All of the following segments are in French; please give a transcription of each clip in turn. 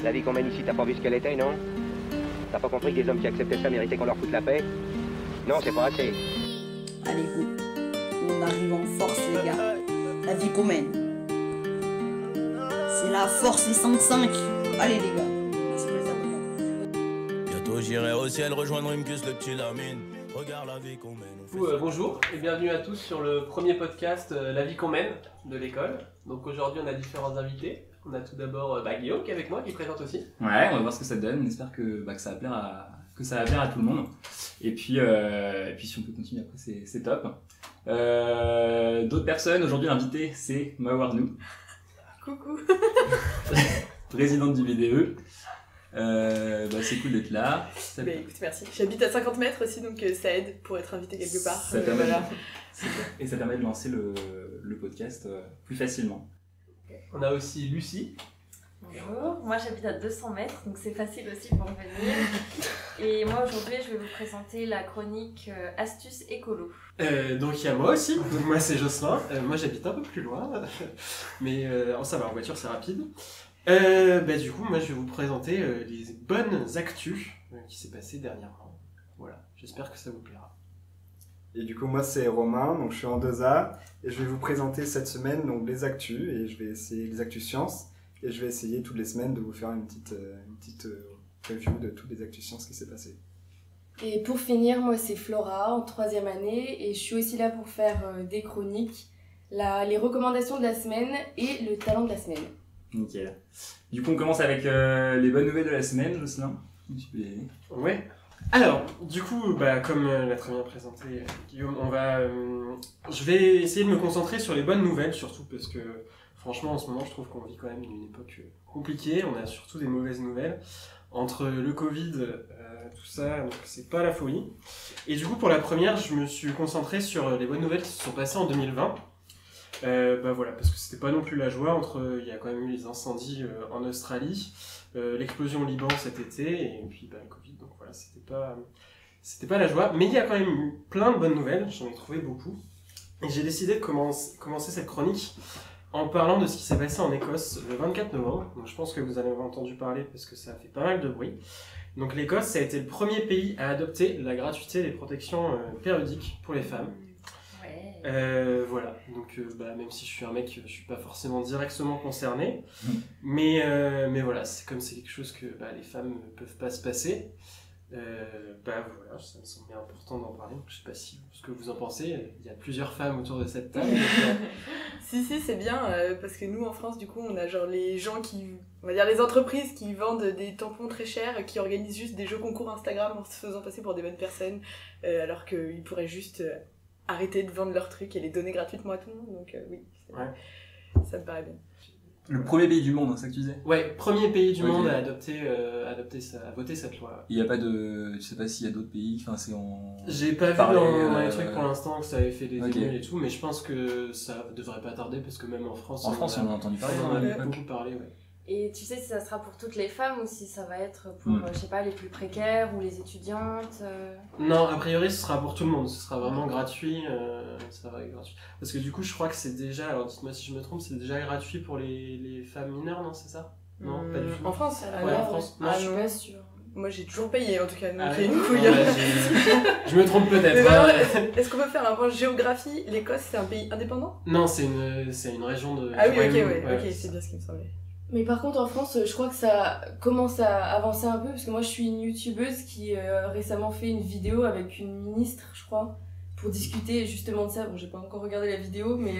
La vie qu'on mène ici, t'as pas vu ce qu'elle était, non? T'as pas compris que des hommes qui acceptaient ça méritaient qu'on leur foute la paix? Non, c'est pas assez. Allez, go. On arrive en force, les gars. La vie qu'on mène. C'est la force, les 5-5. Allez, les gars. Merci pour les abonnements. Bientôt j'irai au ciel rejoindre Imkus, le petit Lamine. Regarde la vie qu'on mène. Bonjour et bienvenue à tous sur le premier podcast La vie qu'on mène de l'école. Donc aujourd'hui on a différents invités. On a tout d'abord Guillaume qui est avec moi, qui présente aussi. Ouais, on va voir ce que ça donne. On espère que ça va plaire à tout le monde. Et puis si on peut continuer après, c'est top. D'autres personnes, aujourd'hui l'invité c'est Mawarnou. Coucou. Présidente du BDE. C'est cool d'être là. Bah, écoute, merci. J'habite à 50 mètres aussi, donc ça aide pour être invité quelque part. Ça permet et ça permet de lancer le podcast plus facilement. On a aussi Lucie. Bonjour, moi j'habite à 200 mètres, donc c'est facile aussi pour venir. Et moi aujourd'hui je vais vous présenter la chronique Astuces écolo. Donc il y a moi aussi, donc moi c'est Jocelyn. Moi j'habite un peu plus loin, mais ça va, en voiture c'est rapide. Du coup, moi je vais vous présenter les bonnes actus qui s'est passé dernièrement. Voilà, j'espère que ça vous plaira. Et du coup, moi c'est Romain, donc je suis en 2A et je vais vous présenter cette semaine donc les actus et je vais essayer les actus sciences et je vais essayer toutes les semaines de vous faire une petite review de toutes les actus sciences qui s'est passé. Et pour finir, moi c'est Flora en 3e année et je suis aussi là pour faire des chroniques, les recommandations de la semaine et le talent de la semaine. Nickel. Du coup, on commence avec les bonnes nouvelles de la semaine, Jocelyn. Ouais. Alors, du coup, comme l'a très bien présenté Guillaume, je vais essayer de me concentrer sur les bonnes nouvelles, surtout parce que, franchement, en ce moment, je trouve qu'on vit quand même une époque compliquée. On a surtout des mauvaises nouvelles. Entre le Covid, tout ça, donc c'est pas la folie. Et du coup, pour la première, je me suis concentré sur les bonnes nouvelles qui se sont passées en 2020. Voilà, parce que c'était pas non plus la joie. Il y a quand même eu les incendies en Australie, l'explosion au Liban cet été, et puis le Covid, donc voilà, c'était pas la joie. Mais il y a quand même eu plein de bonnes nouvelles, j'en ai trouvé beaucoup. Et j'ai décidé de commencer cette chronique en parlant de ce qui s'est passé en Écosse le 24 novembre. Donc je pense que vous en avez entendu parler parce que ça a fait pas mal de bruit. Donc l'Écosse, ça a été le premier pays à adopter la gratuité des protections périodiques pour les femmes. Voilà, donc même si je suis un mec, je suis pas forcément directement concerné, mais voilà, c'est quelque chose que les femmes ne peuvent pas se passer. Voilà, ça me semblait important d'en parler, donc je sais pas ce que vous en pensez, il y a plusieurs femmes autour de cette table. Si, c'est bien, parce que nous en France, du coup, on a genre les gens on va dire les entreprises qui vendent des tampons très chers, qui organisent juste des jeux concours Instagram en se faisant passer pour des bonnes personnes, alors qu'ils pourraient juste arrêter de vendre leurs trucs et les donner gratuitement à tout le monde, donc oui, ça me paraît bien. Le premier pays du monde, c'est ça que tu disais ? Ouais, premier pays du monde à voter cette loi. Il n'y a pas de... Je sais pas s'il y a d'autres pays, c'est en... J'ai pas vu dans les trucs pour l'instant que ça avait fait des émules et tout, mais je pense que ça devrait pas tarder parce que même en France... En France, on a entendu parler. On en a beaucoup parlé, ouais. Et tu sais si ça sera pour toutes les femmes ou si ça va être pour, je sais pas, les plus précaires ou les étudiantes Non, a priori ce sera pour tout le monde, ce sera vraiment gratuit, Parce que du coup je crois que c'est déjà, alors dites-moi si je me trompe, c'est déjà gratuit pour les femmes mineures, non, c'est ça ? Non, pas du tout. En France ? Ouais, en France. Non, Non, je suis pas sûre. Moi j'ai toujours payé en tout cas, donc une couille. Je me trompe peut-être. Est-ce qu'on peut faire un point géographie ? L'Écosse c'est un pays indépendant ? Non, c'est une région de... Ah oui, ok, c'est bien ce qui me semblait. Mais par contre en France, je crois que ça commence à avancer un peu, parce que moi je suis une youtubeuse qui récemment fait une vidéo avec une ministre, je crois, pour discuter justement de ça. Bon, j'ai pas encore regardé la vidéo, mais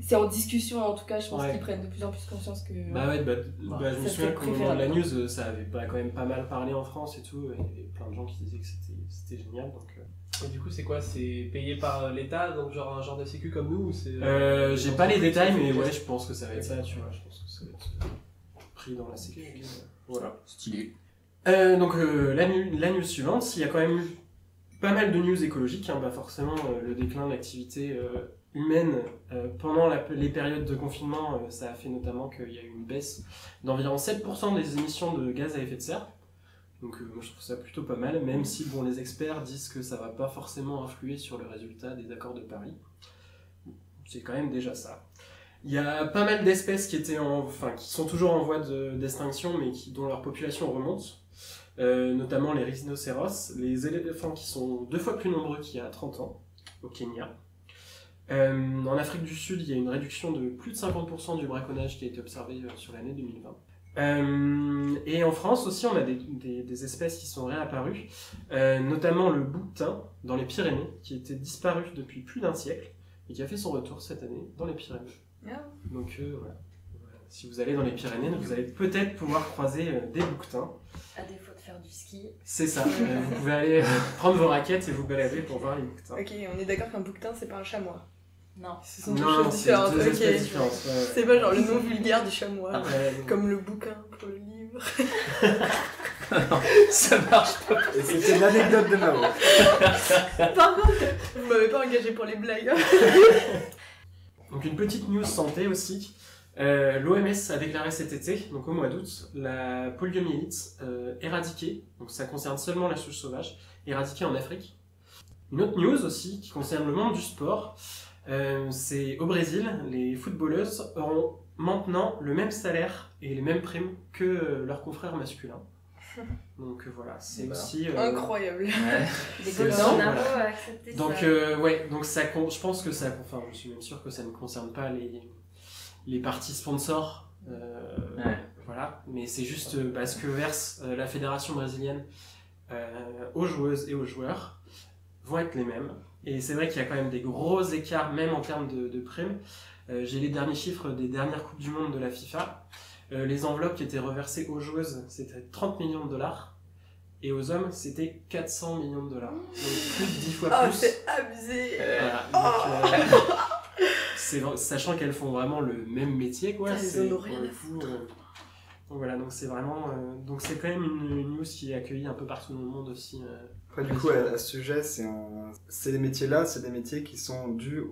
c'est en discussion en tout cas, je pense qu'ils prennent de plus en plus conscience que... je me souviens qu'au moment de la news, ça avait quand même pas mal parlé en France et tout, et il y avait plein de gens qui disaient que c'était génial, donc... Et du coup, c'est quoi ? C'est payé par l'État, donc genre un genre de sécu comme nous ou c'est... J'ai pas les détails, mais ouais, je pense que ça va être ça, tu vois. Je pense que ça va être pris dans la sécu. Voilà. Stylé. Donc la news suivante, il y a quand même eu pas mal de news écologiques, forcément le déclin de l'activité humaine pendant les périodes de confinement, ça a fait notamment qu'il y a eu une baisse d'environ 7% des émissions de gaz à effet de serre. Donc moi je trouve ça plutôt pas mal, même si les experts disent que ça va pas forcément influer sur le résultat des accords de Paris. C'est quand même déjà ça. Il y a pas mal d'espèces qui sont toujours en voie d'extinction, mais dont leur population remonte. Notamment les rhinocéros, les éléphants qui sont 2 fois plus nombreux qu'il y a 30 ans, au Kenya. En Afrique du Sud, il y a une réduction de plus de 50% du braconnage qui a été observée sur l'année 2020. Et en France aussi, on a des espèces qui sont réapparues, notamment le bouquetin dans les Pyrénées, qui était disparu depuis plus d'1 siècle et qui a fait son retour cette année dans les Pyrénées. Donc voilà. Si vous allez dans les Pyrénées, vous allez peut-être pouvoir croiser des bouquetins. À défaut de faire du ski. C'est ça. Vous pouvez aller prendre vos raquettes et vous balader pour voir les bouquetins. Ok, on est d'accord qu'un bouquetin, c'est pas un chamois. Non. Ce sont deux Non, choses c'est différentes. 2 Ok. espèces différentes. Ouais. C'est pas genre le nom vulgaire du chamois, Ouais, comme le bouquin pour le livre. Ça marche pas. Et c'était l'anecdote de Mao. Par contre, vous m'avez pas engagé pour les blagues. Hein. Donc une petite news santé aussi. L'OMS a déclaré cet été, donc au mois d'août, la poliomyélite éradiquée, donc ça concerne seulement la souche sauvage, éradiquée en Afrique. Une autre news aussi qui concerne le monde du sport, c'est au Brésil, les footballeuses auront maintenant le même salaire et les mêmes primes que leurs confrères masculins. Donc voilà, c'est aussi... Incroyable. Ouais. Des C'est gosses ça, en voilà. abo à accepter Donc ça. ouais, donc ça, je pense que ça, enfin je suis même sûr que ça ne concerne pas les parties sponsors, Ouais. voilà, mais c'est juste ce que verse la fédération brésilienne aux joueuses et aux joueurs vont être les mêmes. Et c'est vrai qu'il y a quand même des gros écarts, même en termes de primes. J'ai les derniers chiffres des dernières Coupes du Monde de la FIFA. Les enveloppes qui étaient reversées aux joueuses, c'était 30 millions de dollars. Et aux hommes, c'était 400 millions de dollars. Donc plus de 10 fois Oh, plus. c'est abusé. Voilà, donc, sachant qu'elles font vraiment le même métier, quoi. Putain, ils en ont rien à foutre. Donc voilà, donc c'est vraiment... donc c'est quand même une news qui est accueillie un peu partout dans le monde aussi. Après, du coup, à ce sujet, ces métiers-là, c'est des métiers qui sont dus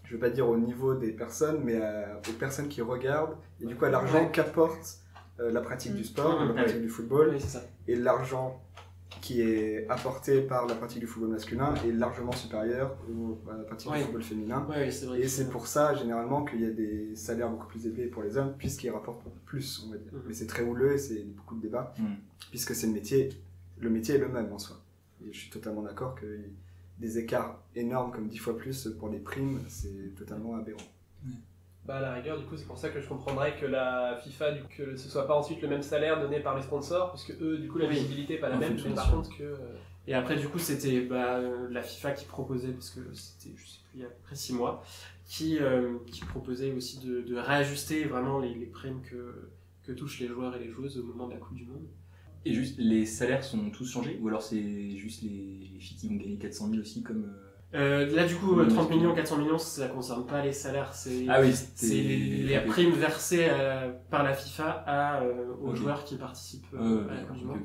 je veux pas dire au niveau des personnes, mais aux personnes qui regardent, et du coup à l'argent qu'apporte la pratique du sport, la pratique du football, Oui, c'est ça. et l'argent qui est apporté par la pratique du football masculin est largement supérieur à la pratique du football féminin. Ouais, c'est vrai. Et c'est pour ça, généralement, qu'il y a des salaires beaucoup plus élevés pour les hommes, puisqu'ils rapportent plus, on va dire. Mais c'est très houleux et c'est beaucoup de débats, puisque c'est le métier est le même en soi. Et je suis totalement d'accord que des écarts énormes comme 10 fois plus pour les primes, c'est totalement aberrant. Bah à la rigueur, du coup, c'est pour ça que je comprendrais que la FIFA, que ce soit pas ensuite le même salaire donné par les sponsors, puisque eux, du coup, la visibilité n'est pas la même, mais par contre que... Et après, du coup, c'était la FIFA qui proposait, parce que c'était, je sais plus, il y a à peu près 6 mois, qui proposait aussi de réajuster vraiment les primes que touchent les joueurs et les joueuses au moment de la Coupe du Monde. Et juste, les salaires sont tous changés, ou alors c'est juste les filles qui vont gagner 400 000 aussi comme... Là du coup 30 millions, 400 millions, ça concerne pas les salaires, c'est les primes versées par la FIFA aux joueurs qui participent à la Coupe du Monde.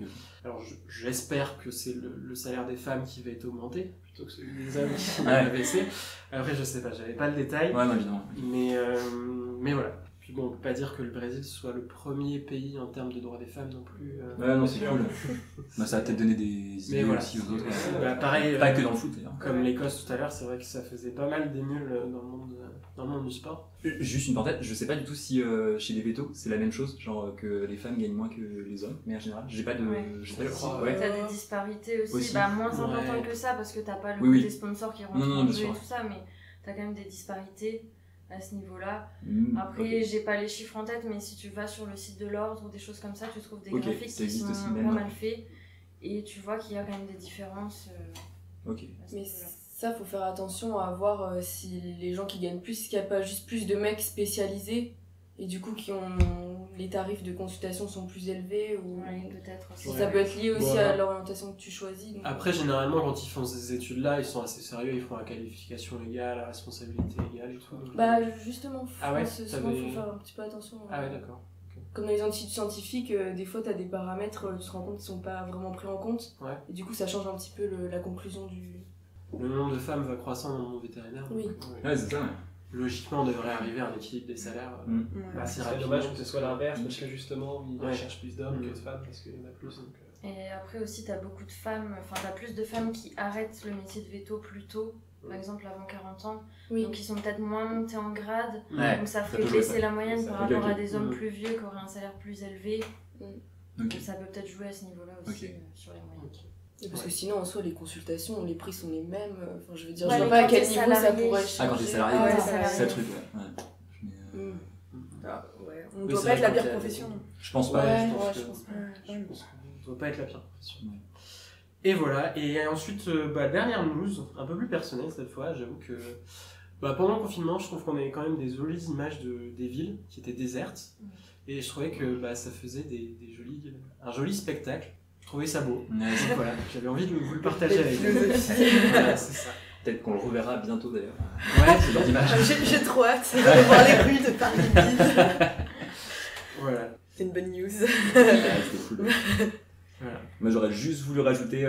Alors j'espère que c'est le salaire des femmes qui va être augmenté plutôt que celui des hommes qui va baisser. Après je sais pas, j'avais pas le détail. Ouais, non, évidemment. Mais voilà. Puis bon, on peut pas dire que le Brésil soit le premier pays en termes de droits des femmes non plus. Ouais, non, c'est cool. Bah, ça va peut-être donner des idées aussi aux autres. Pareil, pas que dans le foot d'ailleurs. Comme l'Écosse tout à l'heure, c'est vrai que ça faisait pas mal d'émules dans le monde du sport. Juste une parenthèse, je sais pas du tout si chez les vétos c'est la même chose, genre que les femmes gagnent moins que les hommes, mais en général, j'ai pas de. T'as des disparités aussi. Bah, moins importantes que ça parce que t'as pas le côté sponsor qui rentre en jeu et tout ça, mais t'as quand même des disparités à ce niveau-là. Après, j'ai pas les chiffres en tête, mais si tu vas sur le site de l'ordre ou des choses comme ça, tu trouves des graphiques qui sont pas mal faits et tu vois qu'il y a quand même des différences. Mais ça, faut faire attention à voir si les gens qui gagnent plus, est-ce qu'il n'y a pas juste plus de mecs spécialisés et du coup les tarifs de consultation sont plus élevés ou peut-être aussi. Ça peut être lié aussi à l'orientation que tu choisis. Donc... Après, généralement, quand ils font ces études-là, ils sont assez sérieux, ils font la qualification légale, la responsabilité légale et tout. Bah justement, il faut faire un petit peu attention. Ah ouais, d'accord. Comme dans les instituts scientifiques, des fois tu as des paramètres, tu te rends compte, qui sont pas vraiment pris en compte. Ouais. Et du coup, ça change un petit peu la conclusion du... Le nombre de femmes va croissant dans le monde vétérinaire. Oui. Ouais, c'est ça. Logiquement, on devrait arriver à un équilibre des salaires assez c'est rapidement. dommage que ce soit l'inverse, parce que justement, ils recherchent plus d'hommes que de femmes, parce qu'il y en a plus. Donc, Et après aussi, t'as beaucoup de femmes, t'as plus de femmes qui arrêtent le métier de veto plus tôt par exemple avant 40 ans, Oui. donc ils sont peut-être moins montés en grade, Ouais, donc ça ça ferait peut jouer, baisser ça. la moyenne Ça, par ok, rapport ok. à des hommes plus vieux qui auraient un salaire plus élevé. Ok. Donc ça peut peut-être jouer à ce niveau-là aussi Ok. Sur les moyennes. Parce que sinon, en soi, les consultations, les prix sont les mêmes. Enfin, je veux dire, Ouais, je vois mais pas à quand quel t'es niveau ça salarié. pourrait Ah, changer. quand t'es salarié, Ouais, c'est salarié. ça le truc, ouais. Mm. Ah, ouais. On Oui, doit c'est pas être vrai, la quand pire t'es- profession. Je pense pas. Ouais, je pense ouais, que- je pense pas. Je pense que ça doit pas être la pire profession. Et voilà, et ensuite, dernière news, un peu plus personnelle cette fois, j'avoue que pendant le confinement, je trouve qu'on avait quand même des jolies images des villes qui étaient désertes, et je trouvais que ça faisait un joli spectacle, je trouvais ça beau. Ouais, Donc voilà, j'avais envie de vous le partager avec vous. Voilà, c'est ça. Peut-être qu'on le reverra bientôt d'ailleurs. Ouais, Ce genre d'image. J'ai trop hâte de voir les rues de Paris. Voilà. C'est une bonne news. Ouais, c'était cool. Voilà. Moi j'aurais juste voulu rajouter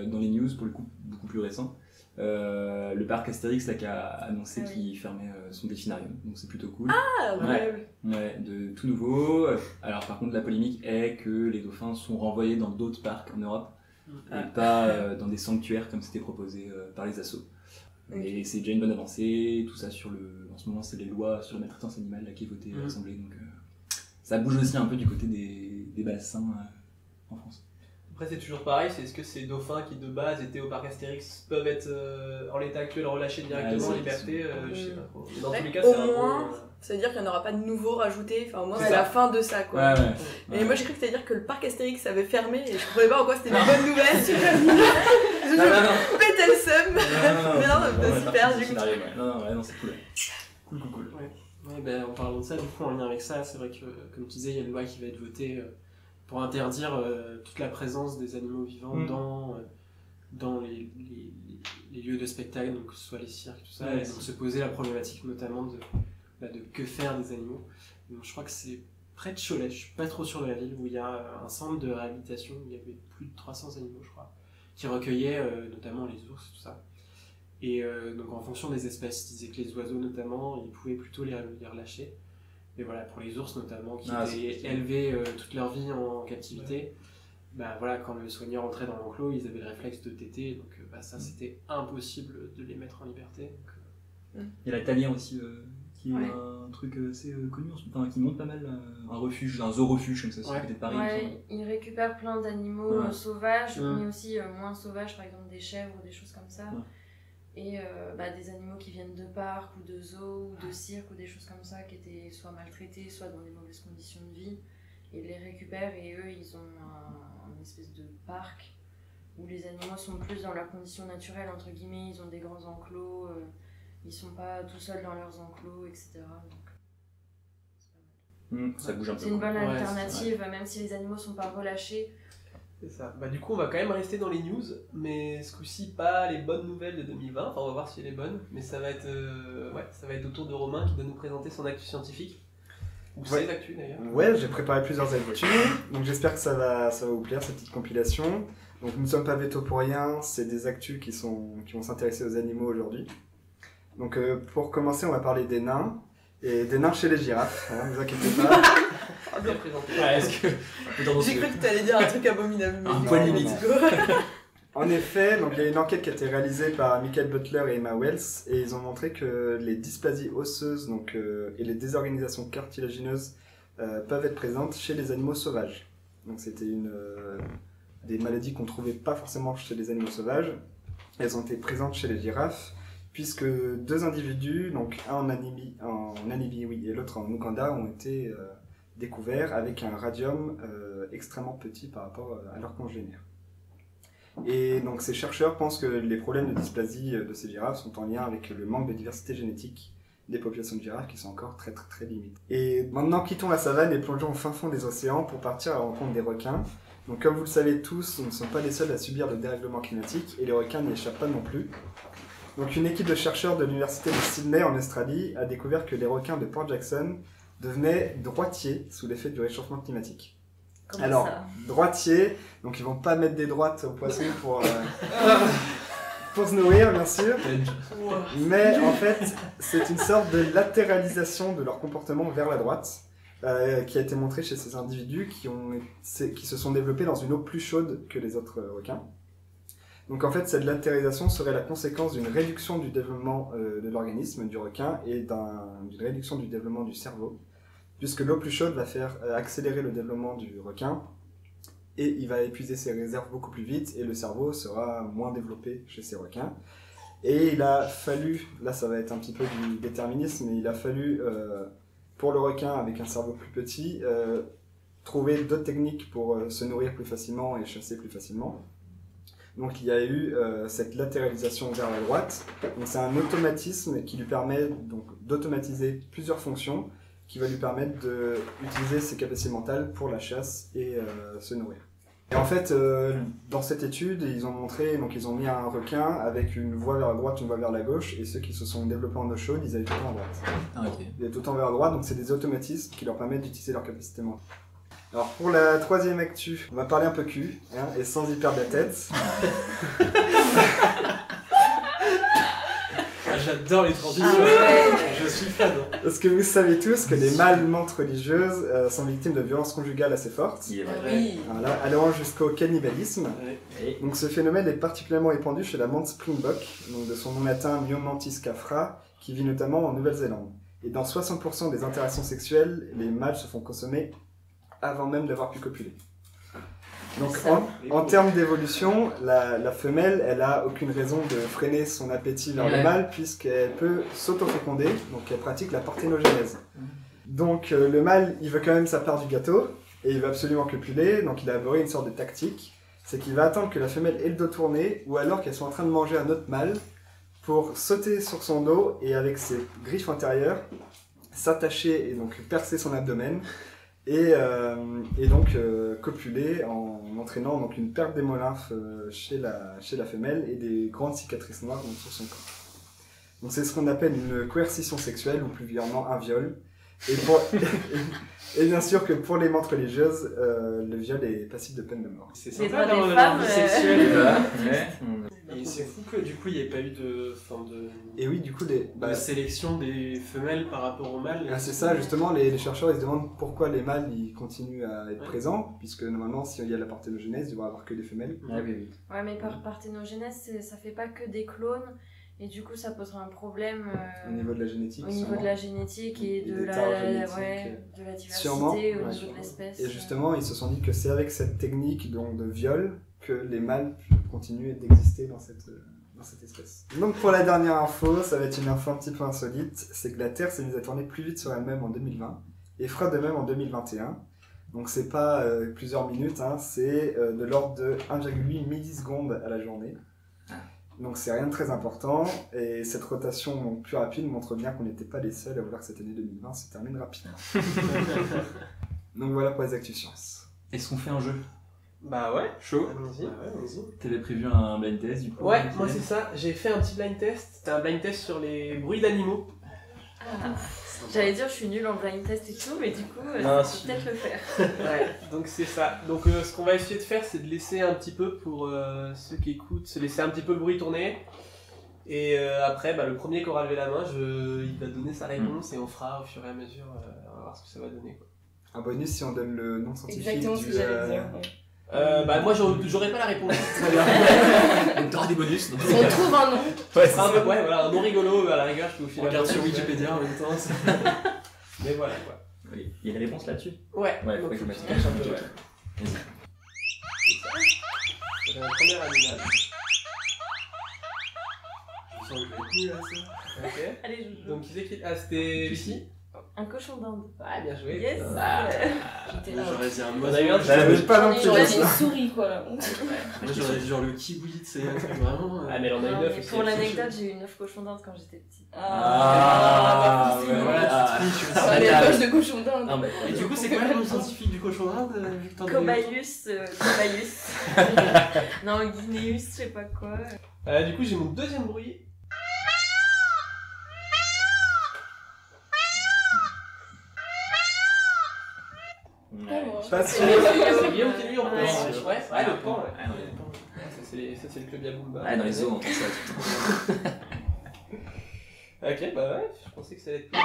dans les news, pour le coup beaucoup plus récent, le parc Astérix là, qui a annoncé qu'il fermait son delphinarium, donc c'est plutôt cool. Ah, incroyable. Ouais, de tout nouveau. Alors par contre la polémique est que les dauphins sont renvoyés dans d'autres parcs en Europe et pas dans des sanctuaires comme c'était proposé par les assos. Mais c'est déjà une bonne avancée, tout ça en ce moment c'est les lois sur la maltraitance animale là, qui est votée à l'Assemblée, donc ça bouge aussi un peu du côté des bassins en France. Après, c'est toujours pareil, c'est est-ce que ces dauphins qui de base étaient au parc Astérix peuvent être en l'état actuel relâchés directement en liberté je sais pas trop. Dans tous les cas, au c'est un moins, peu, ça veut dire qu'il n'y en aura pas de nouveaux rajoutés. Enfin, au moins, C'est c'est ça. la fin de ça, quoi. Ouais. Et moi, j'ai cru que c'était dire que le parc Astérix avait fermé et je comprenais pas en quoi c'était une bonne nouvelle. Je pétais le seum. Mais non, super, du coup. Non, c'est cool. Cool. Ouais, en parlant de ça, du coup, en lien avec ça, c'est vrai que, comme tu disais, il y a une loi qui va être votée pour interdire toute la présence des animaux vivants dans les lieux de spectacle, donc que ce soit les cirques, tout ça, et donc se poser la problématique notamment de que faire des animaux. Donc, je crois que c'est près de Cholet, je suis pas trop sûr de la ville, où il y a un centre de réhabilitation où il y avait plus de 300 animaux, je crois, qui recueillaient notamment les ours et tout ça. Et donc en fonction des espèces, ils disaient que les oiseaux notamment, ils pouvaient plutôt les relâcher. Et voilà, pour les ours notamment, qui étaient élevés toute leur vie en captivité, voilà, quand le soigneur entrait dans l'enclos, ils avaient le réflexe de téter, donc ça c'était impossible de les mettre en liberté. Donc, il y a la tanière aussi, qui est un truc assez connu, enfin, qui monte pas mal, un refuge, un zoo-refuge comme ça, c'est peut-être Paris. Ouais, ils récupèrent plein d'animaux sauvages, mais aussi moins sauvages, par exemple des chèvres ou des choses comme ça. Et des animaux qui viennent de parcs ou de zoos ou de cirques ou des choses comme ça qui étaient soit maltraités, soit dans des mauvaises conditions de vie. Ils les récupèrent et eux, ils ont un espèce de parc où les animaux sont plus dans leurs conditions naturelles, entre guillemets, ils ont des grands enclos, ils sont pas tout seuls dans leurs enclos, etc. Donc, ça bouge un peu. C'est une bonne alternative, même si les animaux sont pas relâchés. C'est ça. Du coup, on va quand même rester dans les news, mais ce coup-ci, pas les bonnes nouvelles de 2020. Enfin, on va voir si elle est bonne, mais ça va être au tour de Romain qui doit nous présenter son actu scientifique. Ou ses actus d'ailleurs. Ouais, j'ai préparé plusieurs actus, donc j'espère que ça va vous plaire, cette petite compilation. Donc nous ne sommes pas véto pour rien, c'est des actus qui vont s'intéresser aux animaux aujourd'hui. Donc pour commencer, on va parler des nains, et des nains chez les girafes, ne vous inquiétez pas. Bien présenté. J'ai cru que tu allais dire un truc abominable. Un point limite. En effet, donc il y a une enquête qui a été réalisée par Michael Butler et Emma Wells, et ils ont montré que les dysplasies osseuses et les désorganisations cartilagineuses peuvent être présentes chez les animaux sauvages. Donc c'était des maladies qu'on ne trouvait pas forcément chez les animaux sauvages. Elles ont été présentes chez les girafes, puisque deux individus, donc un en Namibie et l'autre en Ouganda, ont été découverts avec un radium extrêmement petit par rapport à leurs congénères. Et donc ces chercheurs pensent que les problèmes de dysplasie de ces girafes sont en lien avec le manque de diversité génétique des populations de girafes qui sont encore très très très limitées. Et maintenant quittons la savane et plongeons au fin fond des océans pour partir à la rencontre des requins. Donc comme vous le savez tous, nous ne sommes pas les seuls à subir le dérèglement climatique et les requins n'y échappent pas non plus. Donc une équipe de chercheurs de l'université de Sydney en Australie a découvert que les requins de Port Jackson devenaient droitiers sous l'effet du réchauffement climatique. Comment alors, ça droitiers, donc ils vont pas mettre des droites aux poissons pour se nourrir, bien sûr. Mais en fait, c'est une sorte de latéralisation de leur comportement vers la droite qui a été montrée chez ces individus qui se sont développés dans une eau plus chaude que les autres requins. Donc en fait, cette latérisation serait la conséquence d'une réduction du développement de l'organisme, du requin, et d'une réduction du développement du cerveau, puisque l'eau plus chaude va faire accélérer le développement du requin, et il va épuiser ses réserves beaucoup plus vite, et le cerveau sera moins développé chez ces requins. Et il a fallu, là ça va être un petit peu du déterminisme, mais il a fallu, pour le requin avec un cerveau plus petit, trouver d'autres techniques pour se nourrir plus facilement et chasser plus facilement. Donc il y a eu cette latéralisation vers la droite. Donc c'est un automatisme qui lui permet donc d'automatiser plusieurs fonctions, qui va lui permettre d'utiliser ses capacités mentales pour la chasse et se nourrir. Et en fait, dans cette étude, ils ont montré, donc ils ont mis un requin avec une voie vers la droite, une voie vers la gauche, et ceux qui se sont développés en eau chaude, ils avaient tout le temps à droite. Ah, ok. Ils avaient tout le temps vers la droite, donc c'est des automatismes qui leur permettent d'utiliser leur capacité mentale. Alors pour la troisième actu, on va parler un peu cul, hein, et sans y perdre la tête. J'adore les transitions, je suis fan. Est-ce que vous savez tous que les mâles mentes religieuses sont victimes de violences conjugales assez fortes? Oui. Voilà, allant jusqu'au cannibalisme. Donc ce phénomène est particulièrement répandu chez la mante springbok, donc de son nom latin Myomantis cafra, qui vit notamment en Nouvelle-Zélande. Et dans 60% des interactions sexuelles, les mâles se font consommer avant même d'avoir pu copuler. Donc en termes d'évolution, la femelle, elle a aucune raison de freiner son appétit vers le mâle puisqu'elle peut s'autoféconder, donc elle pratique la parthénogenèse. Donc le mâle, il veut quand même sa part du gâteau et il veut absolument copuler, donc il a élaboré une sorte de tactique, c'est qu'il va attendre que la femelle ait le dos tourné ou alors qu'elle soit en train de manger un autre mâle pour sauter sur son dos et avec ses griffes intérieures s'attacher et donc percer son abdomen. Et donc copuler en entraînant donc une perte d'hémolymphe chez la femelle et des grandes cicatrices noires sur son corps. Donc c'est ce qu'on appelle une coercition sexuelle ou plus vulgairement un viol. Et bien sûr que pour les mantes religieuses, le viol est passible de peine de mort. C'est sympa d'avoir de la vie sexuelle. Et c'est fou que du coup il n'y ait pas eu de et oui, du coup, de sélection des femelles par rapport aux mâles. Ah, c'est ça, justement, les chercheurs ils se demandent pourquoi les mâles ils continuent à être présents, puisque normalement, s'il y a la parthénogenèse, il devrait y avoir que des femelles. Ah, oui. Ouais, mais par parthénogenèse, ça fait pas que des clones, et du coup, ça posera un problème au niveau de la génétique. Au niveau de la génétique et de la diversité sûrement, au niveau de l'espèce. Et justement, ils se sont dit que c'est avec cette technique donc, de viol que les mâles continuent d'exister dans cette espèce. Donc pour la dernière info, ça va être une info un petit peu insolite, c'est que la Terre s'est mise à tourner plus vite sur elle-même en 2020 et fera de même en 2021. Donc c'est pas plusieurs minutes, hein, c'est de l'ordre de 1,8 millisecondes à la journée. Donc c'est rien de très important et cette rotation donc, plus rapide montre bien qu'on n'était pas les seuls à vouloir que cette année 2020 se termine rapidement. Donc voilà pour les actus sciences. Est-ce qu'on fait un jeu? Bah ouais. Chaud. Allons-y. T'avais prévu un blind test du coup? Ouais, moi c'est ça. J'ai fait un petit blind test. C'était un blind test sur les bruits d'animaux. J'allais dire je suis nulle en blind test et tout, mais du coup, je peux peut-être le faire. Ouais, donc c'est ça. Donc ce qu'on va essayer de faire, c'est de laisser un petit peu, pour ceux qui écoutent, se laisser un petit peu le bruit tourner. Et après, le premier qui aura levé la main, il va donner sa réponse et on fera au fur et à mesure, on va voir ce que ça va donner. Quoi. Un bonus si on donne le nom scientifique. Exactement ce que j'allais dire. Moi j'aurais pas la réponse. Donc t'auras des bonus. Donc... Si on trouve un nom. Ouais, voilà, un nom rigolo à la rigueur, je peux vous filer. On regarde sur Wikipédia en même temps. Mais voilà quoi. Oui. Il y a une réponse là-dessus? Ouais, faut que je mette un peu. Vas-y. C'est un premier animal. Je sens le coup là, ça. Ok. Allez, je joue. Donc qui c'est qui. Ah, c'était Lucie? Un cochon d'Inde. Ah, bien joué. Yes. J'étais là. J'aurais dit un D'ailleurs, j'avais pas non plus. J'aurais dit une souris quoi là. Moi j'aurais dit genre le kiwi, c'est vraiment. Ah, mais elle en a eu 9 aussi. Pour l'anecdote, j'ai eu 9 cochons d'Inde quand j'étais petite. Les poches de cochon d'Inde. Et du coup, c'est quoi le nom scientifique du cochon d'Inde, Victor? Cobayus. Non, Guinéus, je sais pas quoi. Du coup, j'ai mon deuxième bruit. C'est Guillaume qui lui en pense. Ouais, le pan. Ça, c'est le club Yaboumba. Ouais, dans les zoos, on entend ça tout le temps. Ok, bah ouais, je pensais que ça allait être plus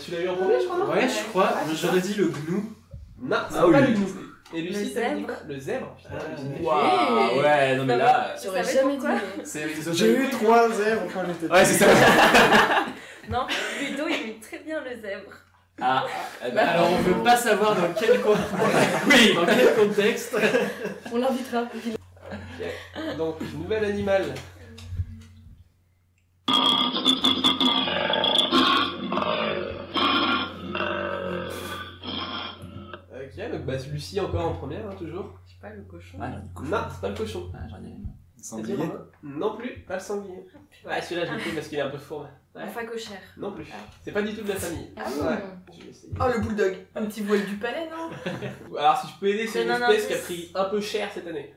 Tu l'as eu en premier, je crois, non? Ouais, je 3, j'aurais dit le gnou. Non, c'est pas le gnou. Et Lucie, t'as dit quoi? Le zèbre. Waouh, ouais, non mais là... J'aurais jamais dit. J'ai eu 3 zèbres quand j'étais. Ouais, c'est ça. Non, Ludo, il met très bien le zèbre. Ah, alors on veut pas savoir dans quel contexte. On l'invitera. Okay. Donc, nouvel animal. Ok, donc Lucie encore en première, hein, toujours. Je sais pas, le cochon. Ah, le cochon. Non, c'est pas le cochon. Ah, j'en ai rien. Sanglier. Non plus, pas le sanglier. Ouais, celui-là j'ai pris parce qu'il est un peu fourbe. Ouais. Enfin, cochère. Non plus. C'est pas du tout de la famille. Ah ouais. Je vais essayer. Oh, le bulldog. Un petit voile du palais, non? Alors, si je peux aider, c'est une espèce qui a pris un peu cher cette année.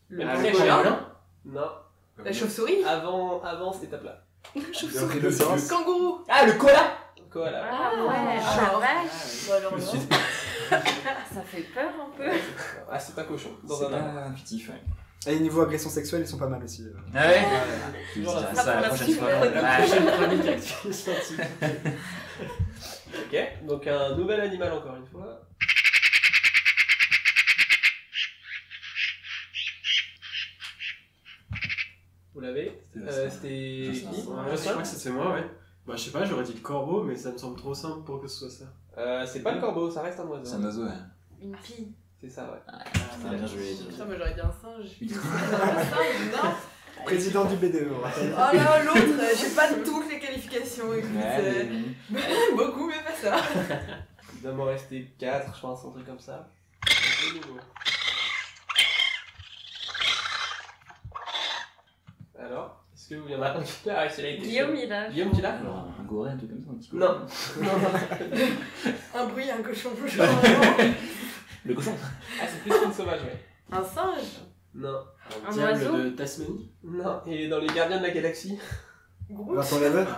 Le cher. Non. La chauve-souris? Avant cette étape-là. Chauve-souris. Kangourou. Ah, le koala. Koala. Ah ouais, oh la vache. Ça fait peur un peu. Ah, c'est pas cochon. C'est pas intuitif, ouais. Et niveau agression sexuelle, ils sont pas mal aussi. Ah ouais. Tu diras ça la prochaine fois. La prochaine chronique active scientifique. Ok, donc un nouvel animal encore une fois. Vous l'avez? C'était qui? Je crois que c'était moi, ouais. Bah je sais pas, j'aurais dit le corbeau, mais ça me semble trop simple pour que ce soit ça. C'est pas le corbeau, ça reste un oiseau. C'est un oiseau, ouais. Une fille. C'est ça, ouais. Ah, bien joué. Putain, moi j'aurais dit un singe. Un singe, non. Président du BDE, on rappelle. Oh là, l'autre, j'ai pas toutes les qualifications. Écoute, beaucoup, mais pas ça. Il doit m'en rester 4, je pense, un truc comme ça. Alors, est-ce qu'il y en a un qui l'a réussi? Guillaume, il a. Guillaume, tu l'as? Un goré, un truc comme ça, un petit peu. Non. Un bruit, un cochon. Le cochon. Ah, c'est plus qu'une sauvage, ouais. Un singe? Non. Un diable oiseau de Tasmanie? Non, il est dans les Gardiens de la Galaxie. Groot? Raton laveur.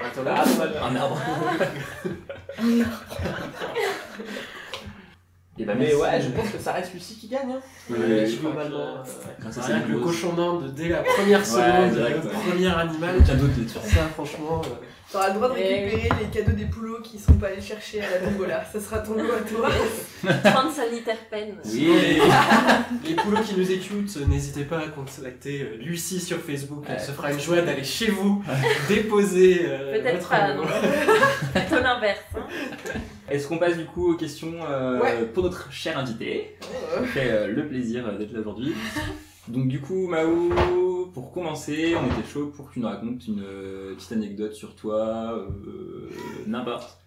Un arbre. Et bah, mais ouais, je pense que ça reste Lucie qui gagne. Hein. Oui, globalement. Rien que le cochon d'Inde dès la première seconde, le premier animal. Aucun doute là-dessus. Ça, franchement. T'auras le droit de récupérer les cadeaux des poulots qui sont pas allés chercher à la tombola. Ça sera ton lot à toi. 30 sanitaires peine. Oui. Les poulots qui nous écoutent, n'hésitez pas à contacter Lucie sur Facebook. Elle se fera une joie d'aller chez vous déposer peut-être votre pas, non. Plutôt l'inverse. Hein. Est-ce qu'on passe du coup aux questions pour notre cher invité qui fait le plaisir d'être là aujourd'hui. Donc du coup, Mao, pour commencer, on était chaud pour que tu nous racontes une petite anecdote sur toi, n'importe.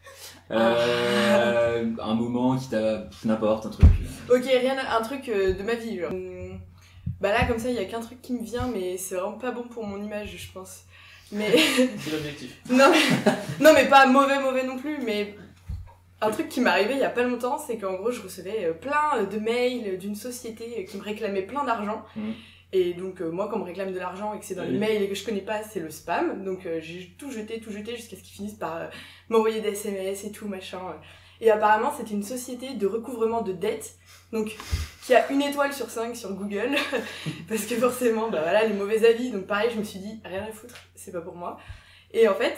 Un moment qui t'a... n'importe, un truc. Ok, un truc de ma vie, genre. Bah là, comme ça, il y a qu'un truc qui me vient, mais c'est vraiment pas bon pour mon image, je pense. Mais... c'est l'objectif. non, mais pas mauvais non plus, mais... Un truc qui m'est arrivé il y a pas longtemps, c'est qu'en gros je recevais plein de mails d'une société qui me réclamait plein d'argent. Et donc moi quand on me réclame de l'argent et que c'est dans les mails et que je connais pas, c'est le spam. Donc j'ai tout jeté jusqu'à ce qu'ils finissent par m'envoyer des SMS et tout machin. Et apparemment c'était une société de recouvrement de dettes. Donc qui a 1 étoile sur 5 sur Google. Parce que forcément bah voilà les mauvais avis. Donc pareil je me suis dit rien à foutre, c'est pas pour moi. Et en fait...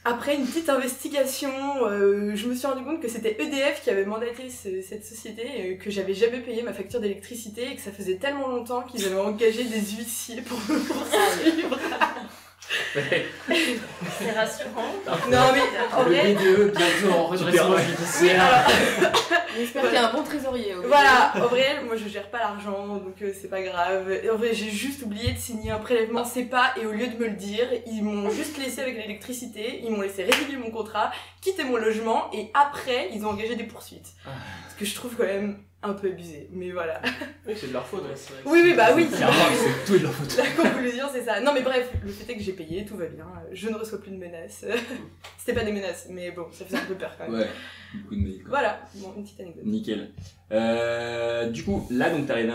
Après une petite investigation, je me suis rendu compte que c'était EDF qui avait mandaté cette société, que j'avais jamais payé ma facture d'électricité et que ça faisait tellement longtemps qu'ils avaient engagé des huissiers pour me poursuivre. C'est rassurant. Non mais en vrai... Le BDE bientôt en redressement judiciaire. J'espère qu'il y a un bon trésorier. Voilà, en vrai, moi je gère pas l'argent, donc c'est pas grave. Et en vrai, j'ai juste oublié de signer un prélèvement CEPA et au lieu de me le dire, ils m'ont juste laissé avec l'électricité, ils m'ont laissé résilier mon contrat, quitter mon logement et après, ils ont engagé des poursuites. Ce que je trouve quand même un peu abusé, mais voilà. Oui, c'est de leur faute, ouais. Oui, bah oui. C'est tout de leur faute. La conclusion, c'est ça. Non, mais bref, le fait est que j'ai payé, tout va bien. Je ne reçois plus de menaces. C'était pas des menaces, mais bon, ça faisait un peu peur quand même. Ouais, beaucoup de mails. Voilà, bon, une petite anecdote. Nickel. Du coup, là, donc, t'arrivais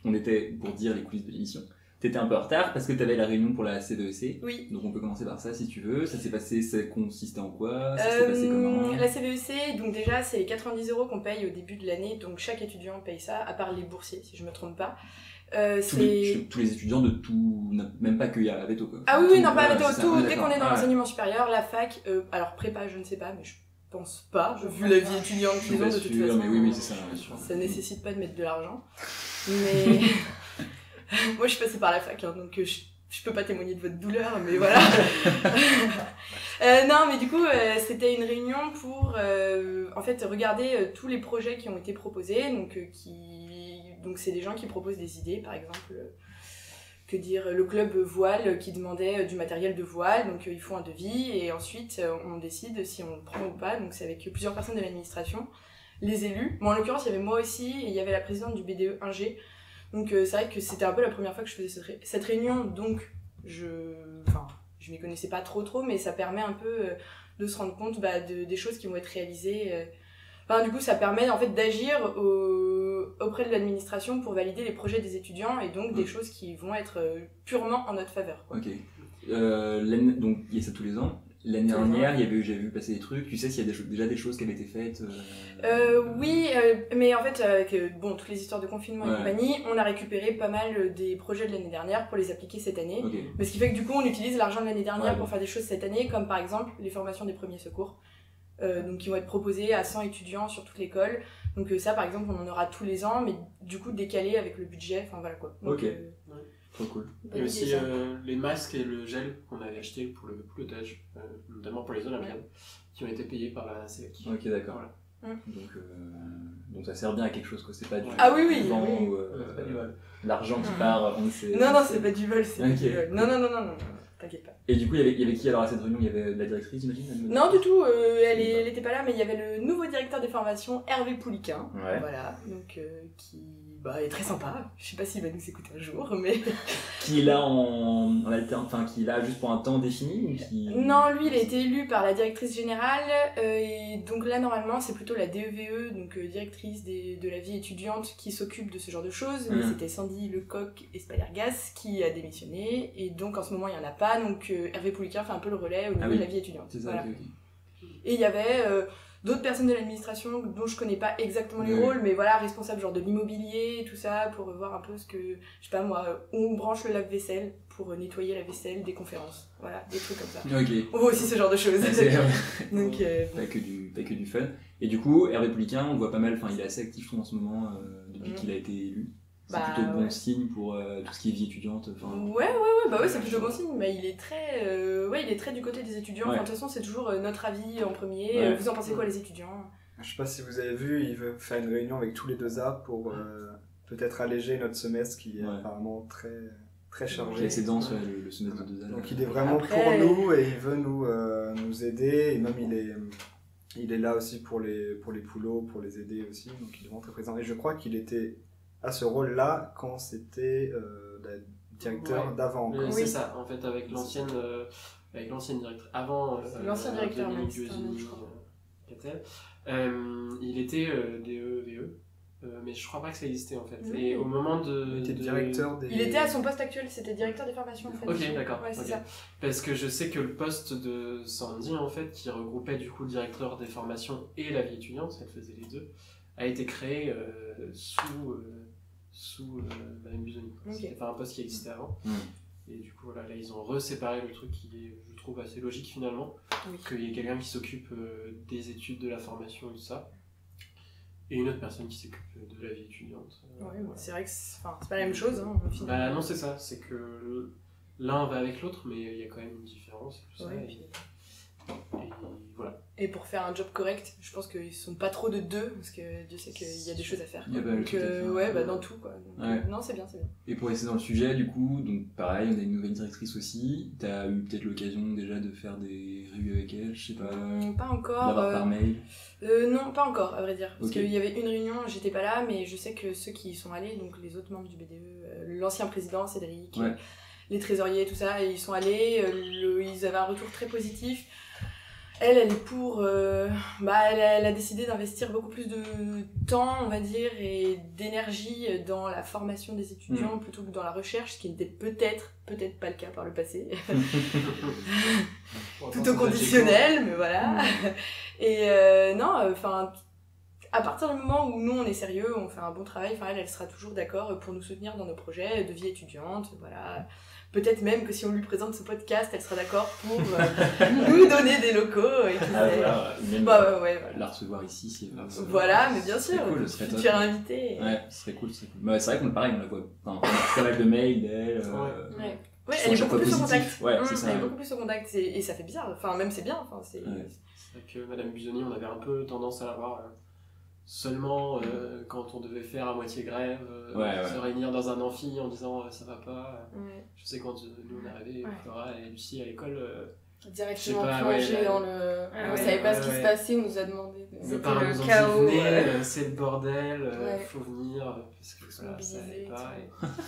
on était pour dire les coulisses de l'émission. T'étais un peu en retard parce que t'avais la réunion pour la CVEC. Oui. Donc on peut commencer par ça si tu veux. Ça s'est passé, ça consistait en quoi? Ça s'est passé comment? La CVEC, donc déjà c'est les 90 € qu'on paye au début de l'année, donc chaque étudiant paye ça, à part les boursiers si je me trompe pas. Tous les étudiants de tout, même pas qu'il y a Aveto quoi. Ah oui, non pas Aveto, tout, dès qu'on est dans l'enseignement supérieur, la fac, alors prépa je ne sais pas, mais je pense pas, vu la vie étudiante qu'ils ont de toute façon. Mais oui, c'est ça, bien sûr. Ça nécessite pas de mettre de l'argent. Mais moi, je suis passée par la fac, hein, donc je peux pas témoigner de votre douleur, mais voilà. Non, mais du coup, c'était une réunion pour en fait regarder tous les projets qui ont été proposés. Donc c'est des gens qui proposent des idées, par exemple. Que dire, le club voile qui demandait du matériel de voile, donc ils font un devis et ensuite on décide si on le prend ou pas, donc c'est avec plusieurs personnes de l'administration, les élus. Bon, en l'occurrence, il y avait moi aussi et il y avait la présidente du BDE 1G, donc c'est vrai que c'était un peu la première fois que je faisais cette réunion, donc je m'y connaissais pas trop, mais ça permet un peu de se rendre compte des choses qui vont être réalisées. Du coup, ça permet en fait d'agir auprès de l'administration pour valider les projets des étudiants et donc des choses qui vont être purement en notre faveur. Ok. Donc il y a ça tous les ans. L'année dernière, j'avais vu passer des trucs. Tu sais s'il y a déjà des choses qui avaient été faites Oui, mais en fait, avec toutes les histoires de confinement et compagnie, on a récupéré pas mal des projets de l'année dernière pour les appliquer cette année. Okay. Mais ce qui fait que du coup, on utilise l'argent de l'année dernière pour faire des choses cette année, comme par exemple les formations des premiers secours. Donc qui vont être proposés à 100 étudiants sur toute l'école. Donc ça par exemple on en aura tous les ans, mais du coup décalé avec le budget, enfin voilà quoi. Donc, trop cool. Et aussi les masques et le gel qu'on avait acheté pour le pilotage, notamment pour les Olympiades, qui ont été payés par la SELEC. Ok, d'accord. Voilà. Donc ça sert bien à quelque chose, quoi. C'est pas du c'est pas du vol. L'argent qui part, on sait. Non, c'est pas du vol, c'est pas du vol. Non. T'inquiète pas. Et du coup, il y avait qui alors à cette réunion? Il y avait la directrice, j'imagine? Non, du tout, elle était pas là, mais il y avait le nouveau directeur des formations, Hervé Pouliquin. Ouais. Voilà, donc qui est très sympa. Je sais pas s'il va nous écouter un jour, mais. Qui est là en alterne, enfin qui est là juste pour un temps défini ou qui... Non, lui, il a été élu par la directrice générale, et donc là, normalement, c'est plutôt la DEVE, donc directrice de la vie étudiante, qui s'occupe de ce genre de choses, mais c'était Sandy Lecoq Espaillargas qui a démissionné, et donc en ce moment, il y en a pas, donc Hervé Pouliquin fait un peu le relais au niveau de la vie étudiante. C'est ça, voilà. okay. Et il y avait d'autres personnes de l'administration dont je connais pas exactement les rôles, mais voilà, responsables genre de l'immobilier, tout ça, pour voir un peu ce que, je sais pas moi, où on branche le lave-vaisselle pour nettoyer la vaisselle, des conférences, voilà, des trucs comme ça. Okay. On voit aussi ce genre de choses. Donc, pas que du fun. Et du coup, Hervé Pouliquin, on le voit pas mal, enfin il est assez actif en ce moment, depuis qu'il a été élu. C'est plutôt bon signe pour tout ce qui est vie étudiante. Ouais, c'est plutôt bon signe. Mais il est très du côté des étudiants. De toute façon, c'est toujours notre avis en premier. Vous en pensez quoi, les étudiants? Je sais pas si vous avez vu, il veut faire une réunion avec tous les 2A pour peut-être alléger notre semestre qui est apparemment très chargé. Qui est assez dense, le semestre de 2A. Donc il est vraiment pour nous et il veut nous aider. Et même il est là aussi pour les poulots, pour les aider aussi. Donc il est vraiment très présent. Et je crois qu'il était à ce rôle-là quand c'était la directeur d'avant. C'est ça, en fait, avec l'ancienne directrice. Avant l'ancien directeur, il était DEVE, mais je crois pas que ça existait en fait. Et au moment il était directeur des... Il était à son poste actuel, c'était directeur des formations en fait. Ok, d'accord. Ouais, c'est ça. Parce que je sais que le poste de Sandy, en fait, qui regroupait du coup le directeur des formations et la vie étudiante, elle faisait les deux, a été créé sous Madame Busoni. C'était pas un poste qui existait avant. Et du coup, voilà, là, ils ont reséparé le truc qui est, je trouve, assez logique finalement. Qu'il y ait quelqu'un qui s'occupe des études, de la formation et tout ça. Et une autre personne qui s'occupe de la vie étudiante. C'est vrai que c'est pas la même chose. Hein, non, c'est ça. C'est que l'un va avec l'autre, mais il y a quand même une différence. Et tout ça, et voilà. Et pour faire un job correct, je pense qu'ils sont pas trop de deux, parce que Dieu sait qu'il y a des choses à faire. Donc, dans tout, quoi. Donc, non, c'est bien. Et pour rester dans le sujet, du coup, donc pareil, on a une nouvelle directrice aussi. T'as eu peut-être l'occasion déjà de faire des revues avec elle, je sais pas. Pas encore. D'avoir par mail. Non, pas encore, à vrai dire. Parce qu'il y avait une réunion, j'étais pas là, mais je sais que ceux qui y sont allés, donc les autres membres du BDE, l'ancien président, Cédric, les trésoriers, tout ça, ils sont allés, ils avaient un retour très positif. Elle est pour... elle a décidé d'investir beaucoup plus de temps, on va dire, et d'énergie dans la formation des étudiants plutôt que dans la recherche, ce qui n'était peut-être pas le cas par le passé. Tout au conditionnel, mais voilà. Et à partir du moment où nous on est sérieux, on fait un bon travail, elle sera toujours d'accord pour nous soutenir dans nos projets de vie étudiante, voilà. peut-être même que si on lui présente ce podcast, elle sera d'accord pour nous donner des locaux. Et la recevoir ici si elle veut. Voilà, mais bien sûr, cool, ce serait top. Tu es invité. Ouais, ce serait cool. Bah, c'est vrai qu'on pareil, on la voit. Enfin, on a pas mal de mails d'elle. Ouais, elle est beaucoup plus au contact. Ouais, c'est ça. Elle est beaucoup plus au contact et ça fait bizarre. Enfin, même c'est bien. Enfin, c'est vrai que Madame Busoni, on avait un peu tendance à l'avoir seulement quand on devait faire à moitié grève, se réunir dans un amphi en disant ça va pas. Je sais quand nous on est arrivés, Flora et Lucie à l'école. Directement plongé dans le. On savait pas ce qui se passait, on nous a demandé. C'était le chaos. C'est le bordel, faut venir parce que ça allait pas.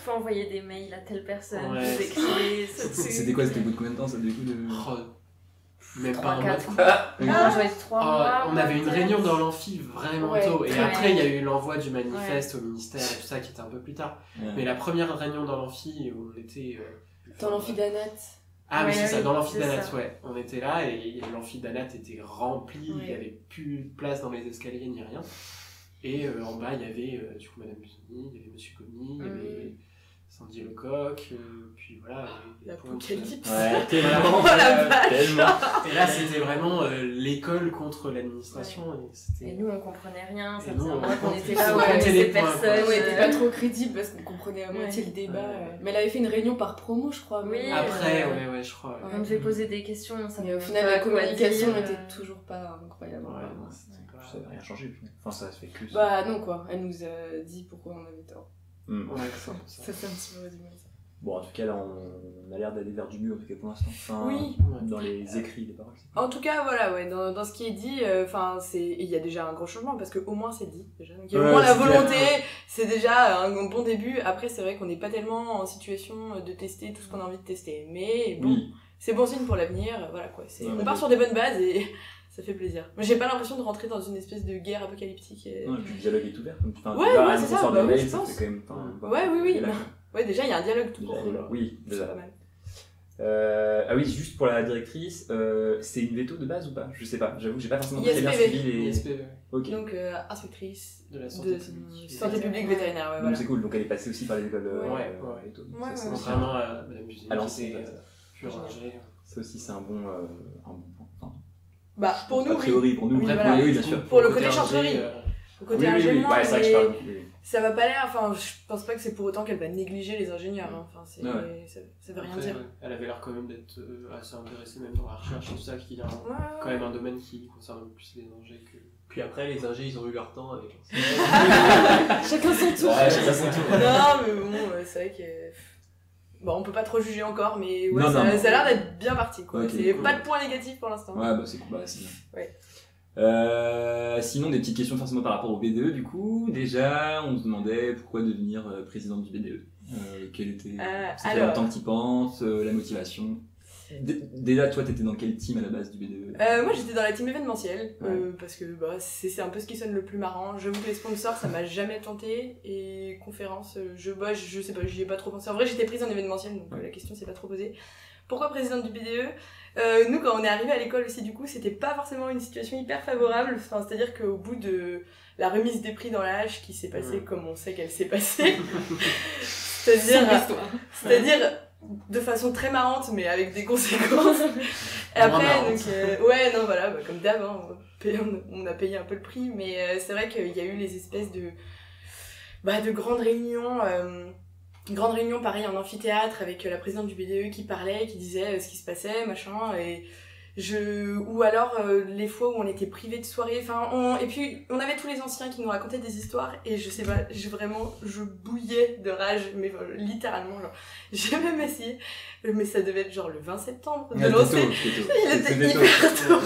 Faut envoyer des mails à telle personne, C'était quoi, c'était au bout de combien de temps ça, du coup même pas un mois. On avait une réunion dans l'amphi vraiment tôt et après il y a eu l'envoi du manifeste au ministère et tout ça qui était un peu plus tard. Mais la première réunion dans l'amphi où on était. Dans l'amphi d'Anat. Ah oui, c'est ça, dans l'amphi d'Anat, on était là et l'amphi d'Anat était rempli, il n'y avait plus de place dans les escaliers ni rien. Et en bas, il y avait du coup Madame Busoni, il y avait Monsieur Commis, il y avait Sandy Lecoq, puis voilà. L'apocalypse. Tellement. Et là, c'était vraiment l'école contre l'administration. Et nous, on comprenait rien, ça faisait un mois qu'on était là, ces personnes. On était pas trop crédibles parce qu'on comprenait à moitié le débat. Mais elle avait fait une réunion par promo, je crois. Oui. Après, je crois. On devait poser des questions. Mais au final, la communication n'était toujours pas incroyable. Ça n'avait rien changé. Enfin, ça se fait que. Bah non, quoi. Elle nous a dit pourquoi on avait tort. Ça fait un petit peu résumé ça. Bon, en tout cas, là, on a l'air d'aller vers du mieux, en tout cas pour l'instant. Enfin, dans les écrits des paroles. En tout cas, voilà, dans ce qui est dit, il y a déjà un gros changement parce qu'au moins c'est dit. Déjà. Donc, il y a au moins la volonté, c'est déjà un bon début. Après, c'est vrai qu'on n'est pas tellement en situation de tester tout ce qu'on a envie de tester. Mais bon, c'est bon signe pour l'avenir. Voilà, quoi. On part sur des bonnes bases et. Ça fait plaisir. Mais j'ai pas l'impression de rentrer dans une espèce de guerre apocalyptique. Puis le dialogue est ouvert. C'est ça, je pense. Oui, déjà il y a un dialogue tout court. Oui, déjà. C'est pas mal. Ah oui, juste pour la directrice, c'est une veto de base ou pas? Je sais pas, j'avoue, j'ai pas forcément très bien suivi les. ISPV. Ok. Donc inspectrice de la santé publique vétérinaire. Donc c'est cool, donc elle est passée aussi par les écoles. Contrairement à Madame Busoni. Alors c'est ça aussi, c'est un bon point. Bah, pour nous, a priori, pour nous, oui, bien sûr. Pour le côté chanterie. Le côté ingénieur, c'est vrai que je parle. Ça va pas l'air, enfin, je pense pas que c'est pour autant qu'elle va négliger les ingénieurs, enfin, ça veut rien dire. Elle avait l'air quand même d'être assez intéressée même dans la recherche et tout ça, qui est quand même un domaine qui concerne plus les ingés que... Puis après, les ingés, ils ont eu leur temps avec... Chacun son tour. Non, mais bon, c'est vrai que... Bon, on peut pas trop juger encore, mais ça a l'air d'être bien parti, quoi. Okay, c'est cool. Pas de point négatif pour l'instant. Ouais, bah c'est cool, c'est bien. Sinon, des petites questions forcément par rapport au BDE, du coup. Déjà, on se demandait pourquoi devenir présidente du BDE. Quel était... Ça fait longtemps que t'y penses, la motivation. Déjà, toi, t'étais dans quel team à la base du BDE? Moi, j'étais dans la team événementielle, parce que c'est un peu ce qui sonne le plus marrant. J'avoue que les sponsors, ça m'a jamais tenté, et conférences, je sais pas, j'y ai pas trop pensé. En vrai, j'étais prise en événementiel, donc la question s'est pas trop posée. Pourquoi présidente du BDE? Nous, quand on est arrivé à l'école aussi, du coup, c'était pas forcément une situation hyper favorable. Enfin, c'est-à-dire qu'au bout de la remise des prix dans la hache qui s'est passée comme on sait qu'elle s'est passée, c'est-à-dire de façon très marrante, mais avec des conséquences. Et après, donc, comme d'hab, on a payé un peu le prix, mais c'est vrai qu'il y a eu les espèces de grandes réunions. Grande réunion, pareil, en amphithéâtre, avec la présidente du BDE qui parlait, qui disait ce qui se passait, machin, ou alors les fois où on était privés de soirée, et puis on avait tous les anciens qui nous racontaient des histoires, et je sais pas, je bouillais de rage, mais littéralement, genre, j'ai même essayé, mais ça devait être genre le 20 septembre de lancer. Il était hyper tôt.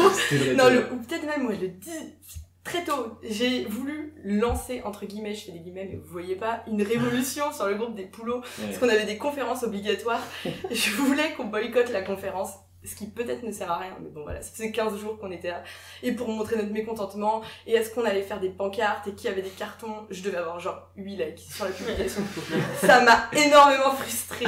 Ou peut-être même, moi je le dis très tôt, j'ai voulu lancer, entre guillemets, je fais des guillemets, mais vous voyez pas, une révolution sur le groupe des poulots, parce qu'on avait des conférences obligatoires, et je voulais qu'on boycotte la conférence, ce qui peut-être ne sert à rien, mais bon voilà, ça faisait 15 jours qu'on était là, et pour montrer notre mécontentement, et est-ce qu'on allait faire des pancartes, et qui avait des cartons, je devais avoir genre 8 likes sur la publication, ça m'a énormément frustrée.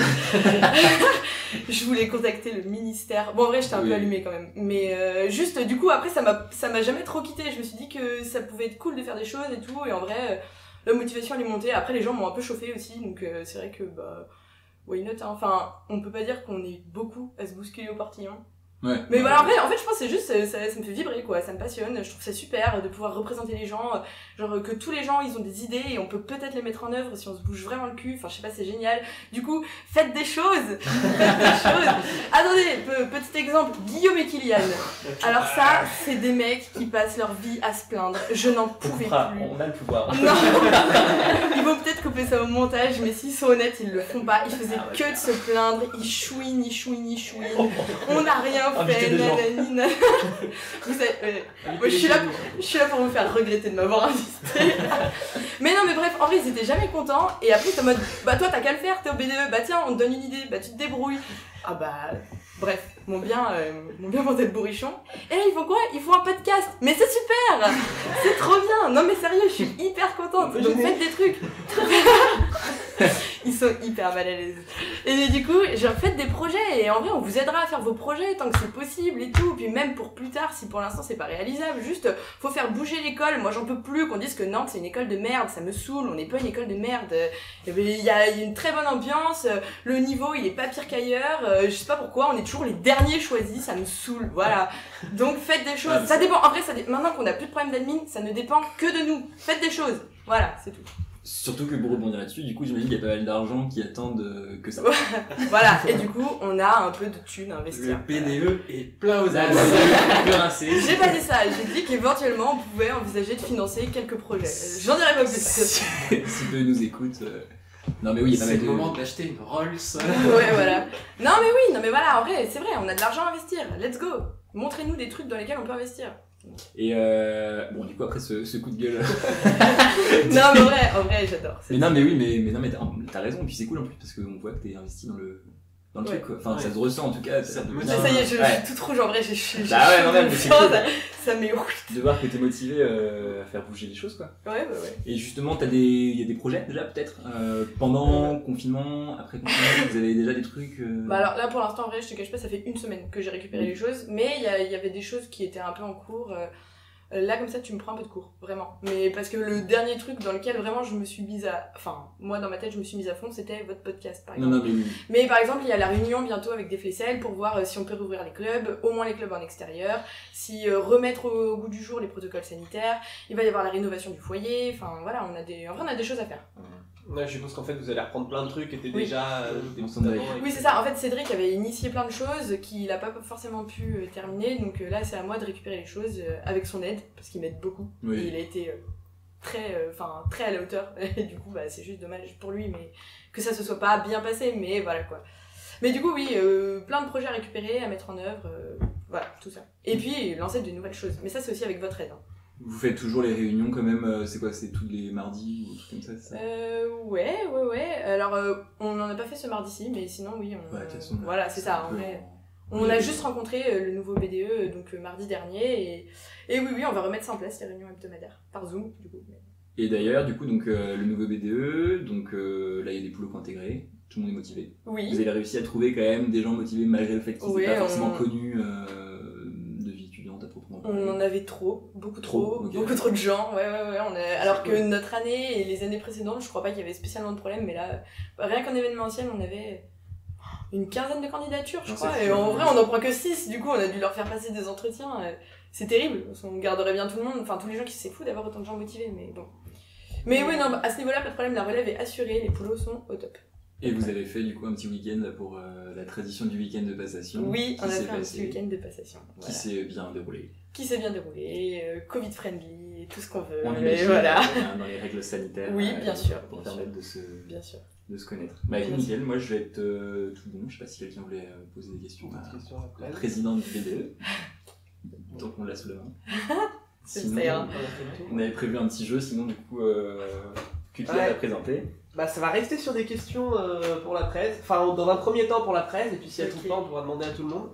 Je voulais contacter le ministère, bon en vrai j'étais un peu allumée quand même, mais juste du coup après ça m'a jamais trop quitté, je me suis dit que ça pouvait être cool de faire des choses et tout, et en vrai la motivation elle est montée, après les gens m'ont un peu chauffée aussi, donc c'est vrai que why not, hein. Enfin, on peut pas dire qu'on est beaucoup à se bousculer au portillon. Ouais. Mais voilà, après, en fait, je pense que c'est juste, ça me fait vibrer, quoi, ça me passionne, je trouve ça super de pouvoir représenter les gens, genre que tous les gens, ils ont des idées et on peut peut-être les mettre en œuvre si on se bouge vraiment le cul, enfin, je sais pas, c'est génial. Du coup, faites des choses. Attendez, petit exemple, Guillaume et Kylian. Alors ça, c'est des mecs qui passent leur vie à se plaindre, je n'en pouvais plus. On a le pouvoir. Non. Ils vont peut-être couper ça au montage, mais s'ils sont honnêtes, ils le font pas, ils faisaient que de se plaindre, ils chouinent. On n'a rien fait, nanani. Vous savez, moi je suis là pour vous faire regretter de m'avoir invité. Mais non, mais bref, en vrai, ils étaient jamais contents. Et après, t'es en mode, bah toi, t'as qu'à le faire, t'es au BDE, bah tiens, on te donne une idée, bah tu te débrouilles. Ah bah, bref, mon bien pensé de bourrichon. Et là, ils font quoi? Ils font un podcast. Mais c'est super! C'est trop bien! Non, mais sérieux, je suis hyper contente. Donc faites des trucs. Ils sont hyper mal à l'aise. Et du coup, genre, faites des projets. Et en vrai, on vous aidera à faire vos projets tant que c'est possible et tout. Puis même pour plus tard, si pour l'instant c'est pas réalisable, juste, faut faire bouger l'école. Moi, j'en peux plus qu'on dise que Nantes c'est une école de merde. Ça me saoule. On n'est pas une école de merde. Il y a une très bonne ambiance. Le niveau, il est pas pire qu'ailleurs. Je sais pas pourquoi, on est toujours les derniers choisis. Ça me saoule. Voilà. Donc, faites des choses. Ça dépend. En vrai, maintenant qu'on a plus de problème d'admin, ça ne dépend que de nous. Faites des choses. Voilà, c'est tout. Surtout que pour rebondir là-dessus, du coup, j'imagine qu'il y a pas mal d'argent qui attendent que ça. Voilà, et du coup, on a un peu de thunes à investir. Le BDE est plein aux as. J'ai pas dit ça, j'ai dit qu'éventuellement, on pouvait envisager de financer quelques projets. J'en dirai pas plus. Si peu nous écoutent. Non mais oui, il y a pas mal de... C'est le moment d'acheter une Rolls. Ouais, voilà. Non mais voilà, en vrai, c'est vrai, on a de l'argent à investir. Let's go. Montrez-nous des trucs dans lesquels on peut investir. Et bon, du coup, après ce coup de gueule. Non, mais en vrai, j'adore. Mais non, mais oui, mais t'as raison. Puis c'est cool en plus parce qu'on voit que t'es investi dans le truc, quoi. Enfin, ça se ressent en tout cas. Ça y est, je suis toute rouge en vrai. Bah ouais, non, mais c'est cool. Ça m'est de voir que t'es motivé à faire bouger les choses, quoi. Ouais. Et justement, il y a des projets déjà peut-être pendant confinement, après confinement, vous avez déjà des trucs. Bah alors là, pour l'instant, en vrai, je te cache pas, ça fait une semaine que j'ai récupéré les choses, mais il y avait des choses qui étaient un peu en cours. Là, comme ça, tu me prends un peu de cours, vraiment. Mais parce que le dernier truc dans lequel vraiment je me suis mise à... Enfin, moi, dans ma tête, je me suis mise à fond, c'était votre podcast, par exemple. Non, mais par exemple, il y a la réunion bientôt avec des Flesselles pour voir si on peut rouvrir les clubs, au moins les clubs en extérieur, si remettre au goût du jour les protocoles sanitaires, il va y avoir la rénovation du foyer, enfin voilà, en vrai, on a des choses à faire. Ouais, je suppose qu'en fait vous allez reprendre plein de trucs qui étaient déjà Oui, c'est ça. En fait, Cédric avait initié plein de choses qu'il n'a pas forcément pu terminer. Donc là, c'est à moi de récupérer les choses avec son aide, parce qu'il m'aide beaucoup. Oui. Et il a été très à la hauteur. Et du coup, bah, c'est juste dommage pour lui, mais que ça se soit pas bien passé. Mais voilà quoi. Mais du coup, oui, plein de projets à récupérer, à mettre en œuvre. Voilà, tout ça. Et puis, lancer de nouvelles choses. Mais ça, c'est aussi avec votre aide. Hein. Vous faites toujours les réunions quand même, c'est quoi, c'est tous les mardis ou tout comme ça, c'est ça? Ouais. Alors, on n'en a pas fait ce mardi-ci, mais sinon, oui. Voilà, c'est ça. On a juste rencontré le nouveau BDE, donc mardi dernier, et oui, on va remettre ça en place, les réunions hebdomadaires, par Zoom, du coup. Et d'ailleurs, du coup, donc, le nouveau BDE, donc là, il y a des poulots intégrés, tout le monde est motivé. Oui. Vous avez réussi à trouver quand même des gens motivés malgré le fait qu'ils n'étaient pas forcément connus. On en avait beaucoup trop de gens, ouais. Alors que notre année et les années précédentes, je crois pas qu'il y avait spécialement de problème, mais là, rien qu'en événementiel, on avait une quinzaine de candidatures, je crois, et en vrai, on en prend que 6, du coup, on a dû leur faire passer des entretiens, c'est terrible, on garderait bien tout le monde, enfin, tous les gens qui c'est fou d'avoir autant de gens motivés, mais bon. Mais oui, non, à ce niveau-là, pas de problème, la relève est assurée, les poulots sont au top. Et vous avez fait du coup un petit week-end pour la tradition du week-end de passation. Oui, on a fait un petit week-end de passation. Qui s'est bien déroulé. Covid-friendly, tout ce qu'on veut. On imagine voilà. Dans les règles sanitaires. Oui, bien sûr. Pour permettre de se connaître. Bah bien nickel, moi je vais être tout bon. Je sais pas si quelqu'un voulait poser des questions à la présidente du BDE. Donc on l'a sous la main. Sinon, on avait prévu un petit jeu, sinon du coup, Cutie a présenté. Bah ça va rester sur des questions pour la presse, enfin dans un premier temps pour la presse, et puis s'il y a tout le temps on pourra demander à tout le monde.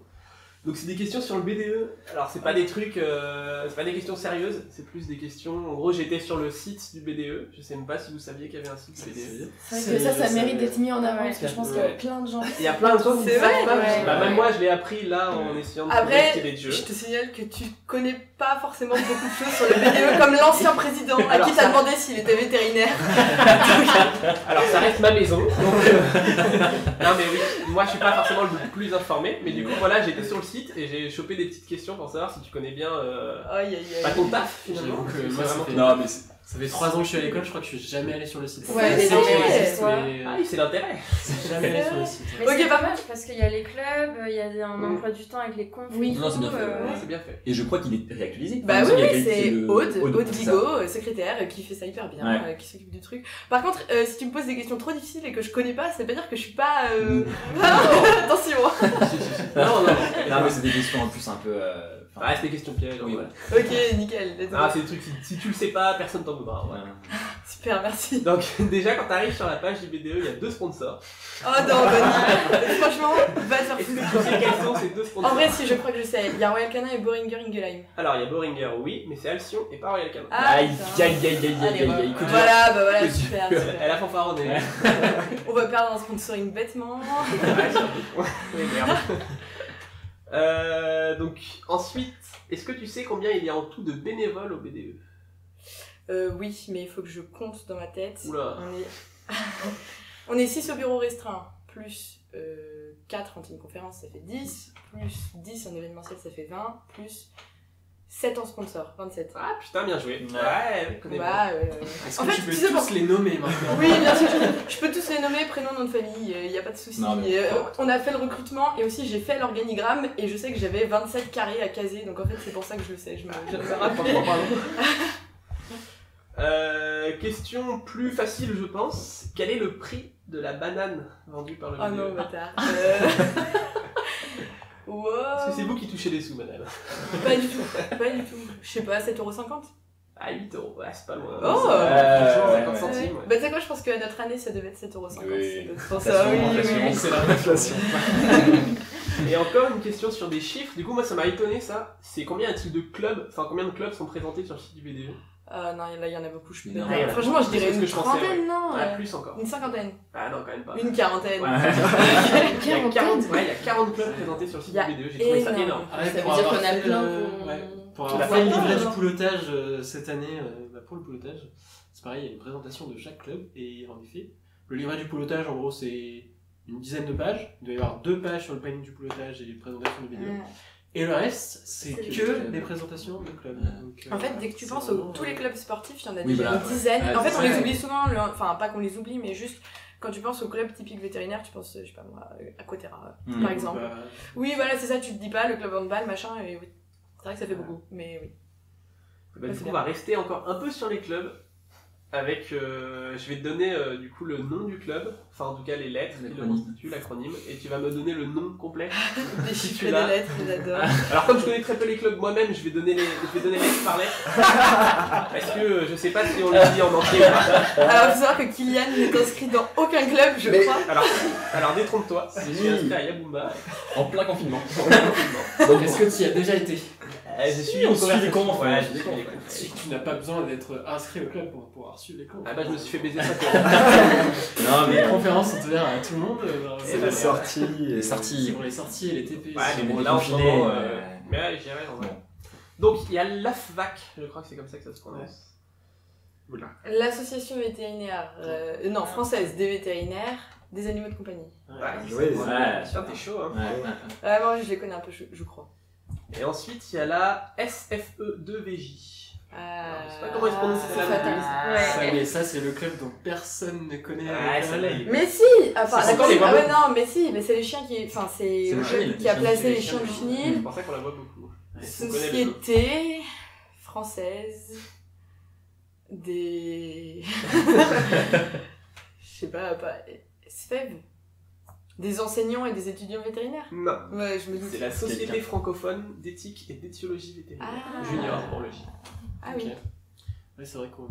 Donc c'est des questions sur le BDE. Alors c'est pas des trucs, c'est pas des questions sérieuses, c'est plus des questions. En gros, j'étais sur le site du BDE. Je sais même pas si vous saviez qu'il y avait un site du BDE. C'est vrai que ça mérite d'être mis en avant parce que je pense qu'il y a plein de gens. Il y a plein de gens qui C'est vrai. Même moi, je l'ai appris là en essayant de trouver ce qu'il y avait de jeu. Je te signale que tu connais pas forcément beaucoup de choses sur le BDE, comme l'ancien président à qui t'as demandé s'il était vétérinaire. Alors ça reste ma maison. Donc, non mais oui, moi je suis pas forcément le plus informé, mais du coup voilà, j'étais sur le site et j'ai chopé des petites questions pour savoir si tu connais bien pas ton taf finalement. Non mais ça fait 3 ans que je suis à l'école, je crois que je suis jamais allé sur le site. Ouais, c'est l'intérêt. Jamais allé sur le site. Mais c'est pas mal parce qu'il y a les clubs, il y a un emploi du temps avec les confs. Oui, non, c'est bien fait. C'est bien fait. Et je crois qu'il est réactualisé. Bah oui, c'est Aude Vigo, secrétaire, qui fait ça hyper bien, qui s'occupe du truc. Par contre, si tu me poses des questions trop difficiles et que je connais pas, ça veut pas dire que je suis pas. Attention. Non, mais c'est des questions en plus un peu. Ah, c'est des questions pièges. Oui, voilà. Ok, nickel. Ah, c'est des trucs, si tu le sais pas, personne t'en voudra. Ouais. Super, merci. Donc, déjà, quand t'arrives sur la page du BDE, il y a 2 sponsors. Oh non, Bonnie. Franchement, va te faire foutre. Tu sais quels sont ces 2 sponsors? En vrai, si, je crois que je sais. Il y a Royal Canin et Boehringer Ingelheim. Alors, il y a Boehringer, oui, mais c'est Alcyon et pas Royal Canin. Aïe. Voilà, bah voilà, super. Elle a fanfaronné. On va perdre un sponsoring bêtement. Oui, merde. Donc ensuite, est-ce que tu sais combien il y a en tout de bénévoles au BDE? Oui, mais il faut que je compte dans ma tête. Oula. On est 6 au bureau restreint, plus 4 en team conférence, ça fait 10, plus 10 en événementiel, ça fait 20, plus 7 en sponsor, 27. Ah putain, bien joué. Ouais, je connais bien. Est-ce que tu peux tous les nommer maintenant? Oui, bien sûr, je peux tous les nommer, prénom, nom de famille, il n'y a pas de souci. On a fait le recrutement et aussi j'ai fait l'organigramme et je sais que j'avais 27 carrés à caser, donc en fait c'est pour ça que je le sais, je me rappelle. Question plus facile, je pense. Quel est le prix de la banane vendue par le BDE? Oh non, bâtard. Wow. Est-ce que c'est vous qui touchez des sous, madame? Pas du tout. Je sais pas, 7,50 €? Ah, 8 €, ouais, c'est pas loin. Oh 50 centimes. Bah, tu sais quoi, je pense qu'à notre année, ça devait être 7,50 €. Oui. C'est pour ça, oui. C'est l'inflation. Et encore une question sur des chiffres. Du coup, moi, ça m'a étonné ça. C'est combien y a-t-il de clubs, enfin, combien de clubs sont présentés sur le site du BDE? Non, là, il y en a beaucoup, je peux Non, franchement, je dirais une trentaine, non? Ah, plus encore. Une cinquantaine. Ah non, quand même pas. Une quarantaine. Ouais. Il y a 40 clubs présentés sur le site du BDE, j'ai trouvé ça énorme. Ça veut dire qu'on a plein pour avoir fait le livret du poulotage cette année, pour le poulotage, c'est pareil, il y a une présentation de chaque club, et en effet, le livret du poulotage, en gros, c'est une dizaine de pages. Il doit y avoir 2 pages sur le planning du poulotage et les présentations du BDE. Et le reste, c'est que des présentations de clubs. Donc, en fait, dès que tu penses à tous les clubs sportifs, il y en a Oui, déjà voilà. une dizaine. Ouais, En fait, on ouais. les oublie souvent, enfin, pas qu'on les oublie, mais juste quand tu penses au club typique vétérinaire, tu penses, je sais pas moi, à Quotera, par exemple. bah, Oui, voilà, c'est ça, tu te dis pas le club handball, machin, et oui. C'est vrai que ça fait beaucoup, mais oui. Bah, du coup, on va rester encore un peu sur les clubs. Avec, je vais te donner du coup le nom du club, enfin en tout cas les lettres qui le constituent, l'acronyme, et tu vas me donner le nom complet. Déchiffrer les lettres, j'adore. Alors comme je connais très peu les clubs moi-même, je vais donner lettre par lettre, parce que je sais pas si on le dit en entier ou pas. Alors il faut savoir que Kylian n'est inscrit dans aucun club, je crois. Alors détrompe-toi, je suis inscrit à Yabumba. En plein confinement. donc est-ce que tu y as déjà été? Je suis on suit les confs. Ouais, je suis les confs. Tu n'as pas besoin d'être inscrit au club pour pouvoir suivre les confs. Ah bah je me suis fait baiser ça. Non mais les conférences sont ouvertes à tout le monde. C'est les sorties. Les sorties. Pour les sorties et les TP. Ouais, mais bon, là en ce moment. Mais ouais, j'irai en vrai. Donc il y a l'AFVAC, je crois que c'est comme ça que ça se prononce. Oula. L'association vétérinaire, non, française des vétérinaires, des animaux de compagnie. Ouais, Putain, t'es chaud, hein. Moi je les connais un peu, je crois. Et ensuite, il y a la SFE2VJ. Je sais pas comment ils se prononcent, c'est fatal. Ça, c'est le club dont personne ne connaît. Mais si, enfin, non, mais si, mais c'est les chiens qui, enfin, c'est le club qui a placé les chiens du chenil. C'est pour ça qu'on la voit beaucoup. Société française des, je sais pas, SFEV. Des enseignants et des étudiants vétérinaires? Non. Ouais, je me dis. C'est la Société francophone d'éthique et d'éthiologie vétérinaire. Junior pour le J. Ah oui. Ouais, c'est vrai que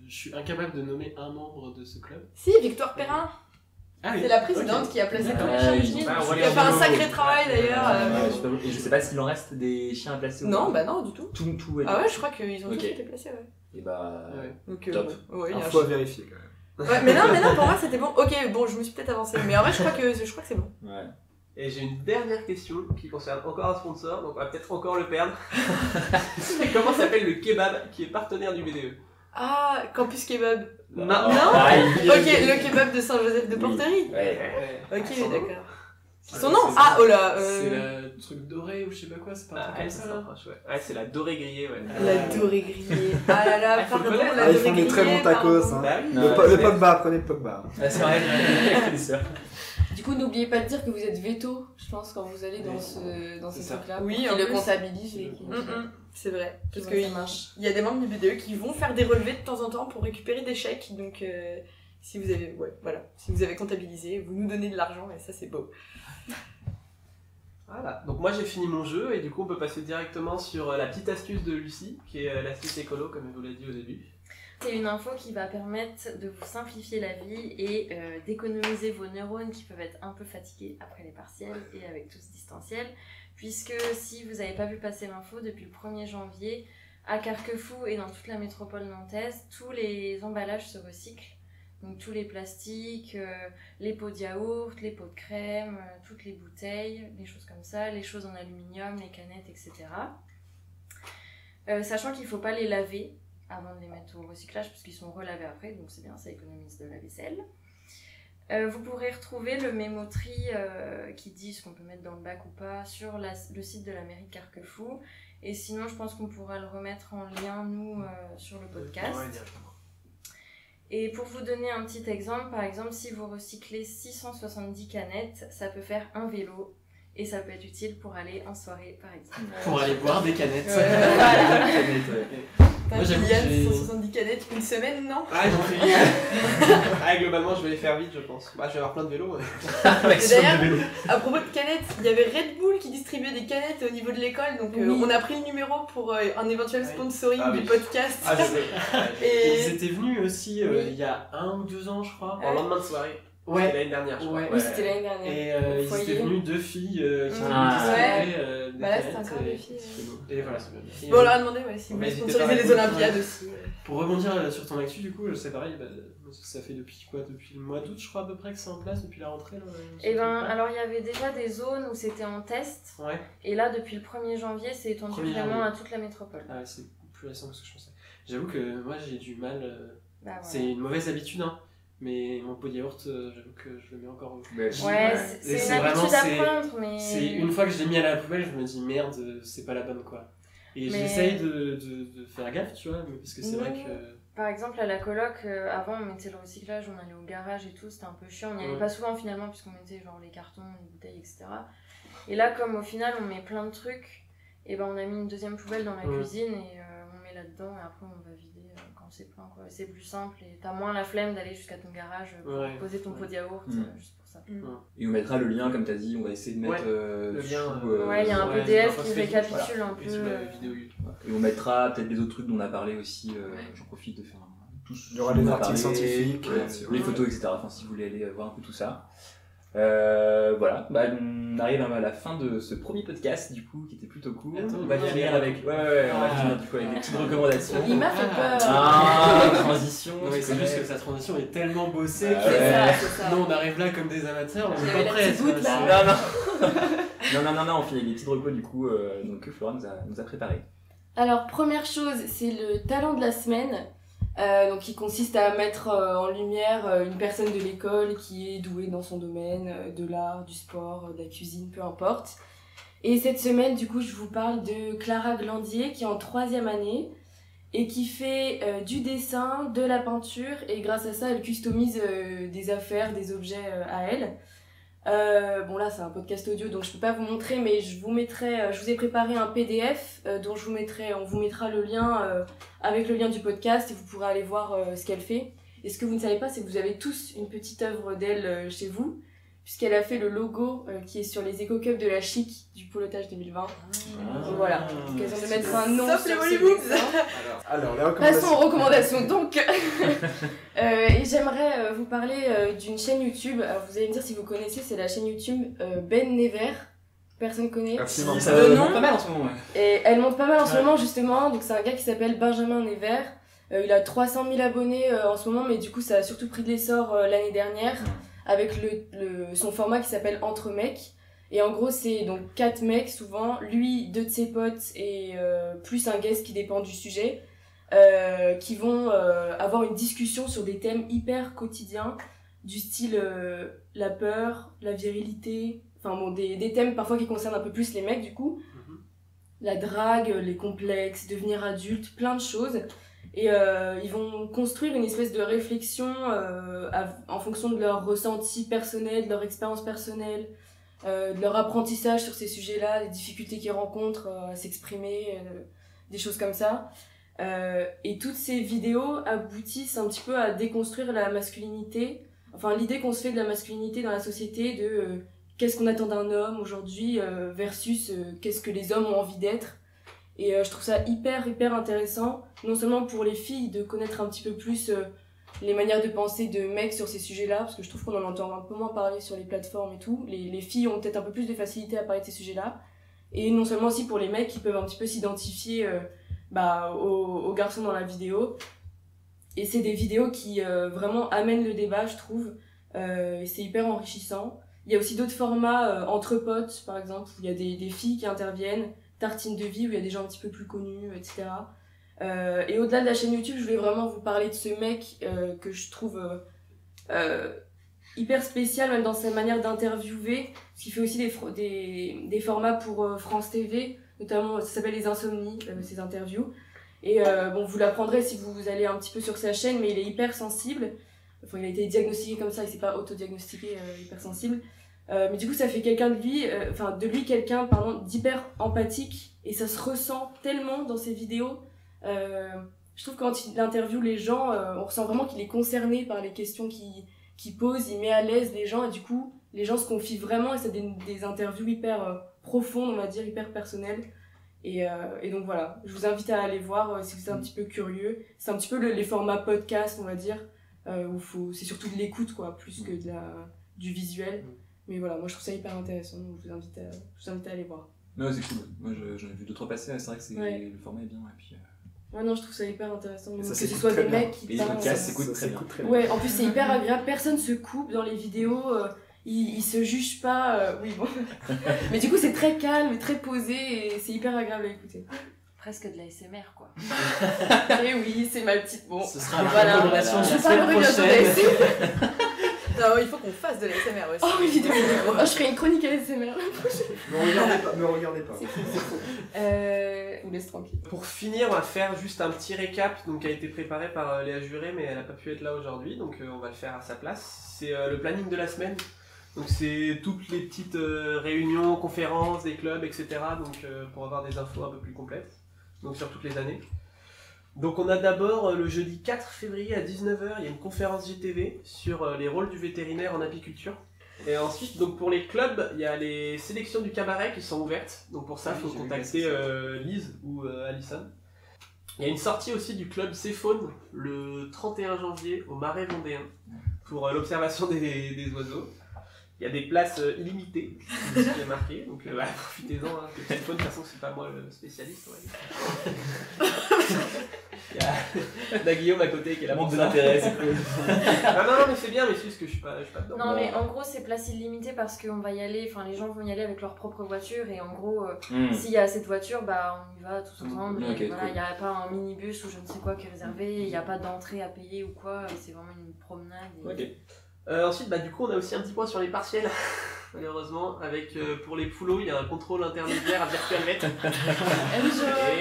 je suis incapable de nommer un membre de ce club. Si, Victoire Perrin. Ah, oui. C'est la présidente qui a placé tous les chiens du chenil. Qui a fait un sacré travail d'ailleurs. Et je sais pas s'il en reste des chiens à placer. Non, bah non, du tout. Tout Ah ouais, je crois qu'ils ont tous été placés, ouais. Et bah, donc, top. Ouais, faut vérifier quand même. Ouais, mais non, pour moi c'était bon. Ok, bon, je me suis peut-être avancée, mais en vrai, je crois que c'est bon. Ouais. Et j'ai une dernière question qui concerne encore un sponsor, donc on va peut-être encore le perdre. Comment s'appelle le kebab qui est partenaire du BDE? Ah, Campus Kebab. Non. Ok, le kebab de Saint-Joseph de Porterie. Ouais. Ok, d'accord. Son nom? Ah, oh là. C'est le truc doré ou je sais pas quoi, c'est pas un truc comme ça là. Ouais, c'est la dorée grillée, ouais. La dorée grillée. Ah là là, pardon, la dorée grillée. Ils font des très bons tacos. Hein. Le Pogba, prenez le Pogba. C'est vrai, j'ai ça. Du coup, n'oubliez pas de dire que vous êtes veto, je pense, quand vous allez dans ces trucs-là. Oui, on le comptabilise. C'est vrai. Parce qu'il y a des membres du BDE qui vont faire des relevés de temps en temps pour récupérer des chèques. Donc, si vous avez comptabilisé, vous nous donnez de l'argent et ça, c'est beau. Voilà. Donc, moi, j'ai fini mon jeu et du coup, on peut passer directement sur la petite astuce de Lucie, qui est l'astuce écolo, comme elle vous l'a dit au début. C'est une info qui va permettre de vous simplifier la vie et d'économiser vos neurones qui peuvent être un peu fatigués après les partiels et avec tout ce distanciel. Puisque si vous n'avez pas vu passer l'info, depuis le 1er janvier, à Carquefou et dans toute la métropole nantaise, tous les emballages se recyclent. Donc tous les plastiques, les pots de yaourt, les pots de crème, toutes les bouteilles, les choses comme ça, les choses en aluminium, les canettes, etc. Sachant qu'il ne faut pas les laver avant de les mettre au recyclage parce qu'ils sont relavés après, donc c'est bien, ça économise de la vaisselle. Vous pourrez retrouver le mémo-tri qui dit ce qu'on peut mettre dans le bac ou pas sur le site de la mairie de Carquefou. Et sinon, je pense qu'on pourra le remettre en lien, nous, sur le podcast. Et pour vous donner un petit exemple, par exemple, si vous recyclez 670 canettes, ça peut faire un vélo. Et ça peut être utile pour aller en soirée, par exemple. Pour aller boire des canettes. Voilà. Moi, j'avoue que j'ai 170 canettes une semaine, non? Ah, j'en fais une. Globalement, je vais les faire vite, je pense. Bah, je vais avoir plein de vélos. D'ailleurs, à propos de canettes, il y avait Red Bull qui distribuait des canettes au niveau de l'école, donc on a pris le numéro pour un éventuel sponsoring du podcast. Ils étaient venus aussi il y a 1 ou 2 ans, je crois. En lendemain de soirée. Ouais. C'était l'année dernière, je crois. Oui, c'était l'année dernière. Et ils étaient venus 2 filles qui distribuaient des là, c'était encore des filles. Et voilà, c'est bien. Bon, on leur a demandé si vous voulez sponsoriser les Olympiades aussi. Pour rebondir sur ton actu, du coup, c'est pareil, ça fait depuis quoi? Depuis le mois d'août, je crois, à peu près, que c'est en place, depuis la rentrée là, Et alors il y avait déjà des zones où c'était en test. Ouais. Et là, depuis le 1er janvier, c'est étendu vraiment à toute la métropole. Ah ouais, c'est plus récent que ce que je pensais. J'avoue que moi, j'ai du mal. Voilà. C'est une mauvaise habitude, hein. Mais mon pot de yaourt, j'avoue que je le mets encore au Ouais, c'est une habitude à prendre, mais... C'est une fois que je l'ai mis à la poubelle, je me dis merde, c'est pas la bonne, quoi. Et j'essaye de faire gaffe, tu vois, parce que c'est vrai que... Par exemple, à la coloc, avant on mettait le recyclage, on allait au garage et tout, c'était un peu chiant. On n'y allait pas souvent finalement, puisqu'on mettait genre les cartons, les bouteilles, etc. Et là, comme au final on met plein de trucs, et ben on a mis une deuxième poubelle dans la cuisine et on met là-dedans et après on va vider quand c'est plein, quoi. C'est plus simple et t'as moins la flemme d'aller jusqu'à ton garage pour poser ton pot de yaourt, juste pour ça. Et on mettra le lien, comme t'as dit, on va essayer de mettre le lien. Ouais, il y a un PDF qui récapitule un peu. Et on mettra peut-être les autres trucs dont on a parlé aussi, j'en profite de faire il y aura des articles scientifiques, les photos, etc. Enfin, si vous voulez aller voir un peu tout ça. Voilà, on arrive à la fin de ce premier podcast du coup qui était plutôt cool. On va finir avec, on va finir du coup avec des petites recommandations. Il m'a fait peur. Transition. C'est juste que sa transition est tellement bossée que nous on arrive là comme des amateurs, on est pas prêts. Non, on finit avec des petites recos du coup donc que Flora nous a préparé. Alors première chose, c'est le talent de la semaine. Donc qui consiste à mettre en lumière une personne de l'école qui est douée dans son domaine, de l'art, du sport, de la cuisine, peu importe. Et cette semaine, du coup, je vous parle de Clara Glandier qui est en 3e année et qui fait du dessin, de la peinture et grâce à ça, elle customise des affaires, des objets à elle. Bon là c'est un podcast audio donc je peux pas vous montrer mais je vous ai préparé un PDF dont on vous mettra le lien avec le lien du podcast et vous pourrez aller voir ce qu'elle fait. Et ce que vous ne savez pas c'est que vous avez tous une petite œuvre d'elle chez vous puisqu'elle a fait le logo qui est sur les Eco Cups de la Chic du Polotage 2020. Donc voilà, l'occasion de mettre un nom Sauf sur les ce Hollywood. Alors, les recommandations. Passons aux recommandations. Donc, et j'aimerais vous parler d'une chaîne YouTube. Alors, vous allez me dire si vous connaissez, c'est la chaîne YouTube Ben Never. Personne connaît. Absolument. Ça monte pas mal en ce moment. Et elle monte pas mal en ce moment, justement. Donc, c'est un gars qui s'appelle Benjamin Never. Il a 300 000 abonnés en ce moment, mais du coup, ça a surtout pris de l'essor l'année dernière avec son format qui s'appelle Entre mecs. Et en gros, c'est donc 4 mecs, souvent, lui, 2 de ses potes et plus un guest qui dépend du sujet, qui vont avoir une discussion sur des thèmes hyper quotidiens, du style la peur, la virilité, enfin bon, des thèmes parfois qui concernent un peu plus les mecs, du coup, la drague, les complexes, devenir adulte, plein de choses. Et ils vont construire une espèce de réflexion en fonction de leur ressenti personnel, de leur expérience personnelle, de leur apprentissage sur ces sujets-là, les difficultés qu'ils rencontrent à s'exprimer, des choses comme ça. Et toutes ces vidéos aboutissent un petit peu à déconstruire la masculinité, enfin l'idée qu'on se fait de la masculinité dans la société, de qu'est-ce qu'on attend d'un homme aujourd'hui versus qu'est-ce que les hommes ont envie d'être. Et je trouve ça hyper intéressant, non seulement pour les filles de connaître un petit peu plus les manières de penser de mecs sur ces sujets-là, parce que je trouve qu'on en entend un peu moins parler sur les plateformes et tout. Les filles ont peut-être un peu plus de facilité à parler de ces sujets-là. Et non seulement aussi pour les mecs qui peuvent un petit peu s'identifier aux garçons dans la vidéo. Et c'est des vidéos qui vraiment amènent le débat, je trouve. Et c'est hyper enrichissant. Il y a aussi d'autres formats, entre potes par exemple, où il y a des filles qui interviennent, Tartine de vie, où il y a des gens un petit peu plus connus, etc. Et au-delà de la chaîne YouTube, je voulais vraiment vous parler de ce mec que je trouve hyper spécial, même dans sa manière d'interviewer, parce qu'il fait aussi des formats pour France TV, notamment ça s'appelle Les Insomnies, ses interviews. Et bon, vous l'apprendrez si vous allez un petit peu sur sa chaîne, mais il est hyper sensible. Enfin, il a été diagnostiqué comme ça, il s'est pas autodiagnostiqué hypersensible. Mais du coup, ça fait quelqu'un de lui, quelqu'un d'hyper empathique, et ça se ressent tellement dans ses vidéos. Je trouve que quand il interviewe les gens, on ressent vraiment qu'il est concerné par les questions qu'il pose, il met à l'aise les gens, et du coup, les gens se confient vraiment, et c'est des interviews hyper profondes, on va dire, hyper personnelles. Et donc voilà, je vous invite à aller voir si vous êtes un petit peu curieux. C'est un petit peu les formats podcast, on va dire, où c'est surtout de l'écoute, quoi, plus que du visuel. Mais voilà, moi je trouve ça hyper intéressant, donc je vous invite à aller voir. Non, c'est cool. Moi j'en ai vu 2-3 passer, c'est vrai que le format est bien. Et puis, ouais, non, je trouve ça hyper intéressant. Ça, que ce soit des mecs qui parlent. Les podcasts s'écoutent très bien. Ouais, en plus c'est hyper agréable, personne se coupe dans les vidéos, ils se jugent pas. Oui, bon. Mais du coup, c'est très calme, très posé, et c'est hyper agréable à écouter. Presque de la SMR, quoi. Et oui, c'est ma petite. Bon, ce sera la recommandation de la semaine prochaine. Non, il faut qu'on fasse de l'ASMR aussi. Oh oui, je ferai une chronique à l'ASMR. Me regardez pas. C'est fou. Vous laisse tranquille. Pour finir, on va faire juste un petit récap qui a été préparé par Léa Juré, mais elle n'a pas pu être là aujourd'hui, donc on va le faire à sa place. C'est le planning de la semaine. Donc c'est toutes les petites réunions, conférences, des clubs, etc. Donc pour avoir des infos un peu plus complètes, donc sur toutes les années. Donc on a d'abord le jeudi 4 février à 19h, il y a une conférence GTV sur les rôles du vétérinaire en apiculture. Et ensuite, donc pour les clubs, il y a les sélections du cabaret qui sont ouvertes. Donc pour ça, il faut contacter Lise ou Alison. Il y a une sortie aussi du club Céphone le 31 janvier au Marais Vendéen pour l'observation des oiseaux. Il y a des places illimitées, c'est ce qui est marqué, donc profitez-en. Hein, le téléphone, de toute façon, c'est pas moi le spécialiste. Ouais. Il y a Guillaume à côté qui est là. Manque de l'intérêt, c'est cool. non, mais c'est bien, mais c'est juste que je suis pas dedans. Non, mais en gros, c'est place illimitée parce qu'on va y aller, enfin, les gens vont y aller avec leur propre voiture, et en gros, s'il y a cette voiture, on y va tous ensemble. Okay, voilà, il n'y a pas un minibus ou je ne sais quoi qui est réservé, il n'y a pas d'entrée à payer ou quoi, c'est vraiment une promenade. Et... Ok. Ensuite, du coup, on a aussi un petit point sur les partiels, malheureusement, avec pour les poulots, il y a un contrôle intermédiaire à virtual vet.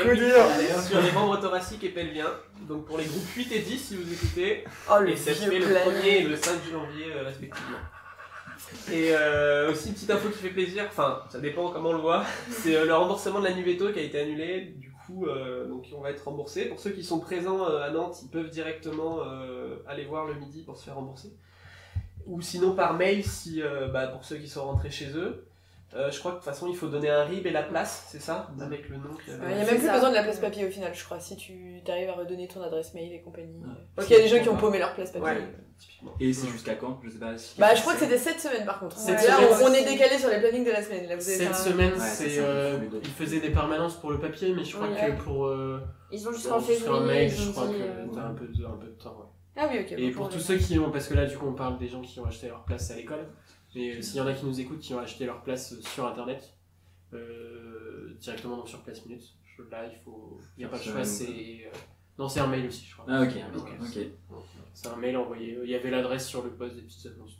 Et sur les membres thoraciques et pelviens. Donc pour les groupes 8 et 10, si vous écoutez, et ça se fait le 1er et le 5 janvier respectivement. Et aussi une petite info qui fait plaisir, enfin ça dépend comment on le voit, c'est le remboursement de la Nuveto qui a été annulé, du coup donc on va être remboursé. Pour ceux qui sont présents à Nantes, ils peuvent directement aller voir le midi pour se faire rembourser. Ou sinon par mail, si, pour ceux qui sont rentrés chez eux. Je crois que de toute façon il faut donner un RIB et la place, c'est ça? Avec le nom qu'il y avait. Il n'y a même plus besoin de la place papier au final, je crois, si tu arrives à redonner ton adresse mail et compagnie. Parce qu'il y a des gens qui ont paumé leur place papier. Ouais. Et c'est jusqu'à quand? Je sais pas. Je crois que c'était cette semaine par contre. Là, on est décalé sur les plannings de la semaine. Là, cette semaine, ils faisaient des permanences pour le papier, mais je crois que pour. Ils ont jusqu'en février. Un mail, je crois que t'as un peu de temps. Ah oui, ok. Et pour tous ceux qui ont. Parce que là, du coup, on parle des gens qui ont acheté leur place à l'école. Mais s'il y en a qui nous écoutent, qui ont acheté leur place sur internet, directement donc sur Place Minute, là il n'y a pas de choix, non, c'est un mail aussi, je crois. Ah, ok. C'est un mail envoyé, il y avait l'adresse sur le post des petites annonces.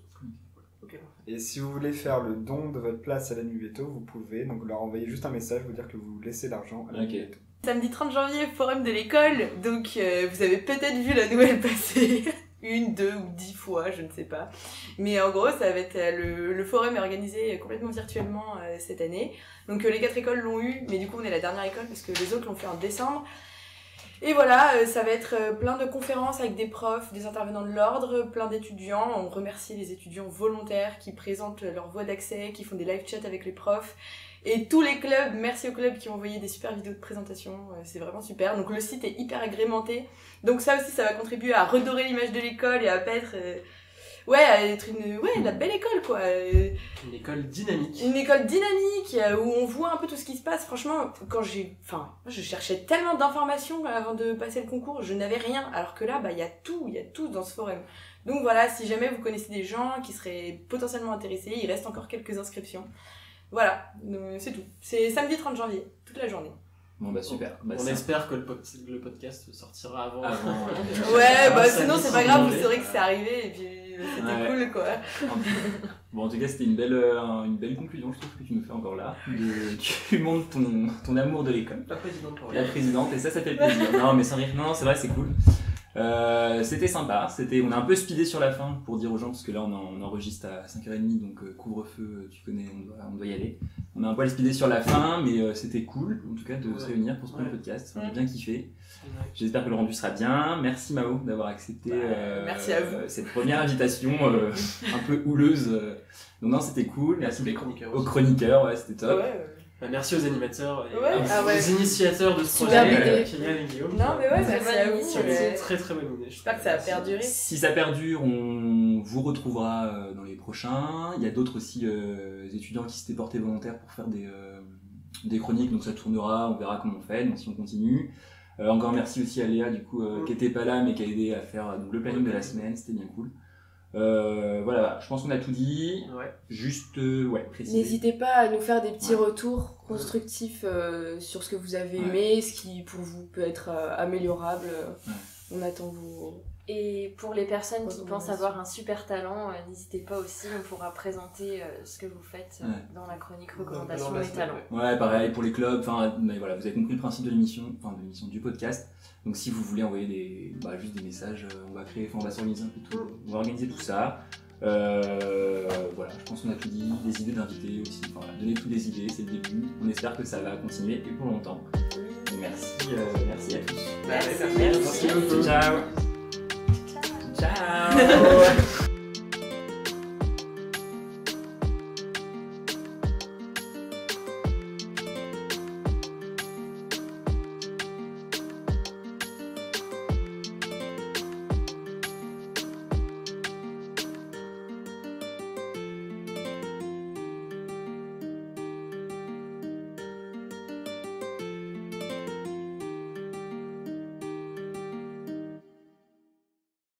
Et si vous voulez faire le don de votre place à la Nuit Veto, vous pouvez donc leur envoyer juste un message, vous dire que vous laissez l'argent à la Nuit Veto. Samedi 30 janvier, forum de l'école, donc vous avez peut-être vu la nouvelle passer. 1, 2 ou 10 fois, je ne sais pas. Mais en gros, ça va être le forum est organisé complètement virtuellement cette année. Donc les 4 écoles l'ont eu, mais du coup on est la dernière école parce que les autres l'ont fait en décembre. Et voilà, ça va être plein de conférences avec des profs, des intervenants de l'ordre, plein d'étudiants. On remercie les étudiants volontaires qui présentent leur voie d'accès, qui font des live chats avec les profs. Et tous les clubs, merci aux clubs qui ont envoyé des super vidéos de présentation, c'est vraiment super. Donc le site est hyper agrémenté. Donc ça aussi, ça va contribuer à redorer l'image de l'école et à pas être... à être la belle école, quoi. Une école dynamique. Une école dynamique, où on voit un peu tout ce qui se passe. Franchement, je cherchais tellement d'informations avant de passer le concours, je n'avais rien. Alors que là, il y a tout dans ce forum. Donc voilà, si jamais vous connaissez des gens qui seraient potentiellement intéressés, il reste encore quelques inscriptions. Voilà, c'est tout. C'est samedi 30 janvier, toute la journée. Bon super. On espère que le podcast sortira avant. Sinon c'est pas grave, vous saurez que c'est arrivé et puis c'était cool quoi. Bon en tout cas c'était une belle conclusion, je trouve que tu nous fais encore là. Tu montres ton amour de l'école. La présidente et ça fait plaisir. Non mais sans rire, non c'est vrai c'est cool. C'était sympa, on a un peu speedé sur la fin pour dire aux gens parce que là on enregistre à 5h30 donc couvre-feu tu connais, on doit y aller. On a un poil speedé sur la fin mais c'était cool en tout cas de se réunir pour ce premier podcast, j'ai bien kiffé. J'espère que le rendu sera bien. Merci Mao d'avoir accepté merci à vous. Cette première invitation un peu houleuse. Donc non c'était cool, merci aux chroniqueurs, c'était top. Merci aux animateurs et aux initiateurs de ce projet, Kylian et Guillaume. Non mais merci à vous. C'est très très bonne idée. J'espère que ça va perdurer. Si ça perdure, on vous retrouvera dans les prochains. Il y a d'autres aussi étudiants qui s'étaient portés volontaires pour faire des chroniques, donc ça tournera, on verra comment on fait, donc si on continue. Encore merci aussi à Léa du coup qui était pas là mais qui a aidé à faire le planning de la semaine, c'était bien cool. Voilà, je pense qu'on a tout dit. Juste, préciser. N'hésitez pas à nous faire des petits retours constructifs sur ce que vous avez aimé, ce qui pour vous peut être améliorable. On attend vos... Et pour les personnes qui pensent avoir un super talent, n'hésitez pas aussi, on pourra présenter ce que vous faites dans la chronique recommandation des talents. Ouais, pareil pour les clubs, mais voilà, vous avez compris le principe de l'émission, du podcast. Donc si vous voulez envoyer juste des messages, on va s'organiser un peu tout, on va organiser tout ça. Voilà, je pense qu'on a tout dit, des idées d'invités aussi, donner toutes des idées, c'est le début. On espère que ça va continuer et pour longtemps. Merci à tous. Merci beaucoup. Ciao. Ciao.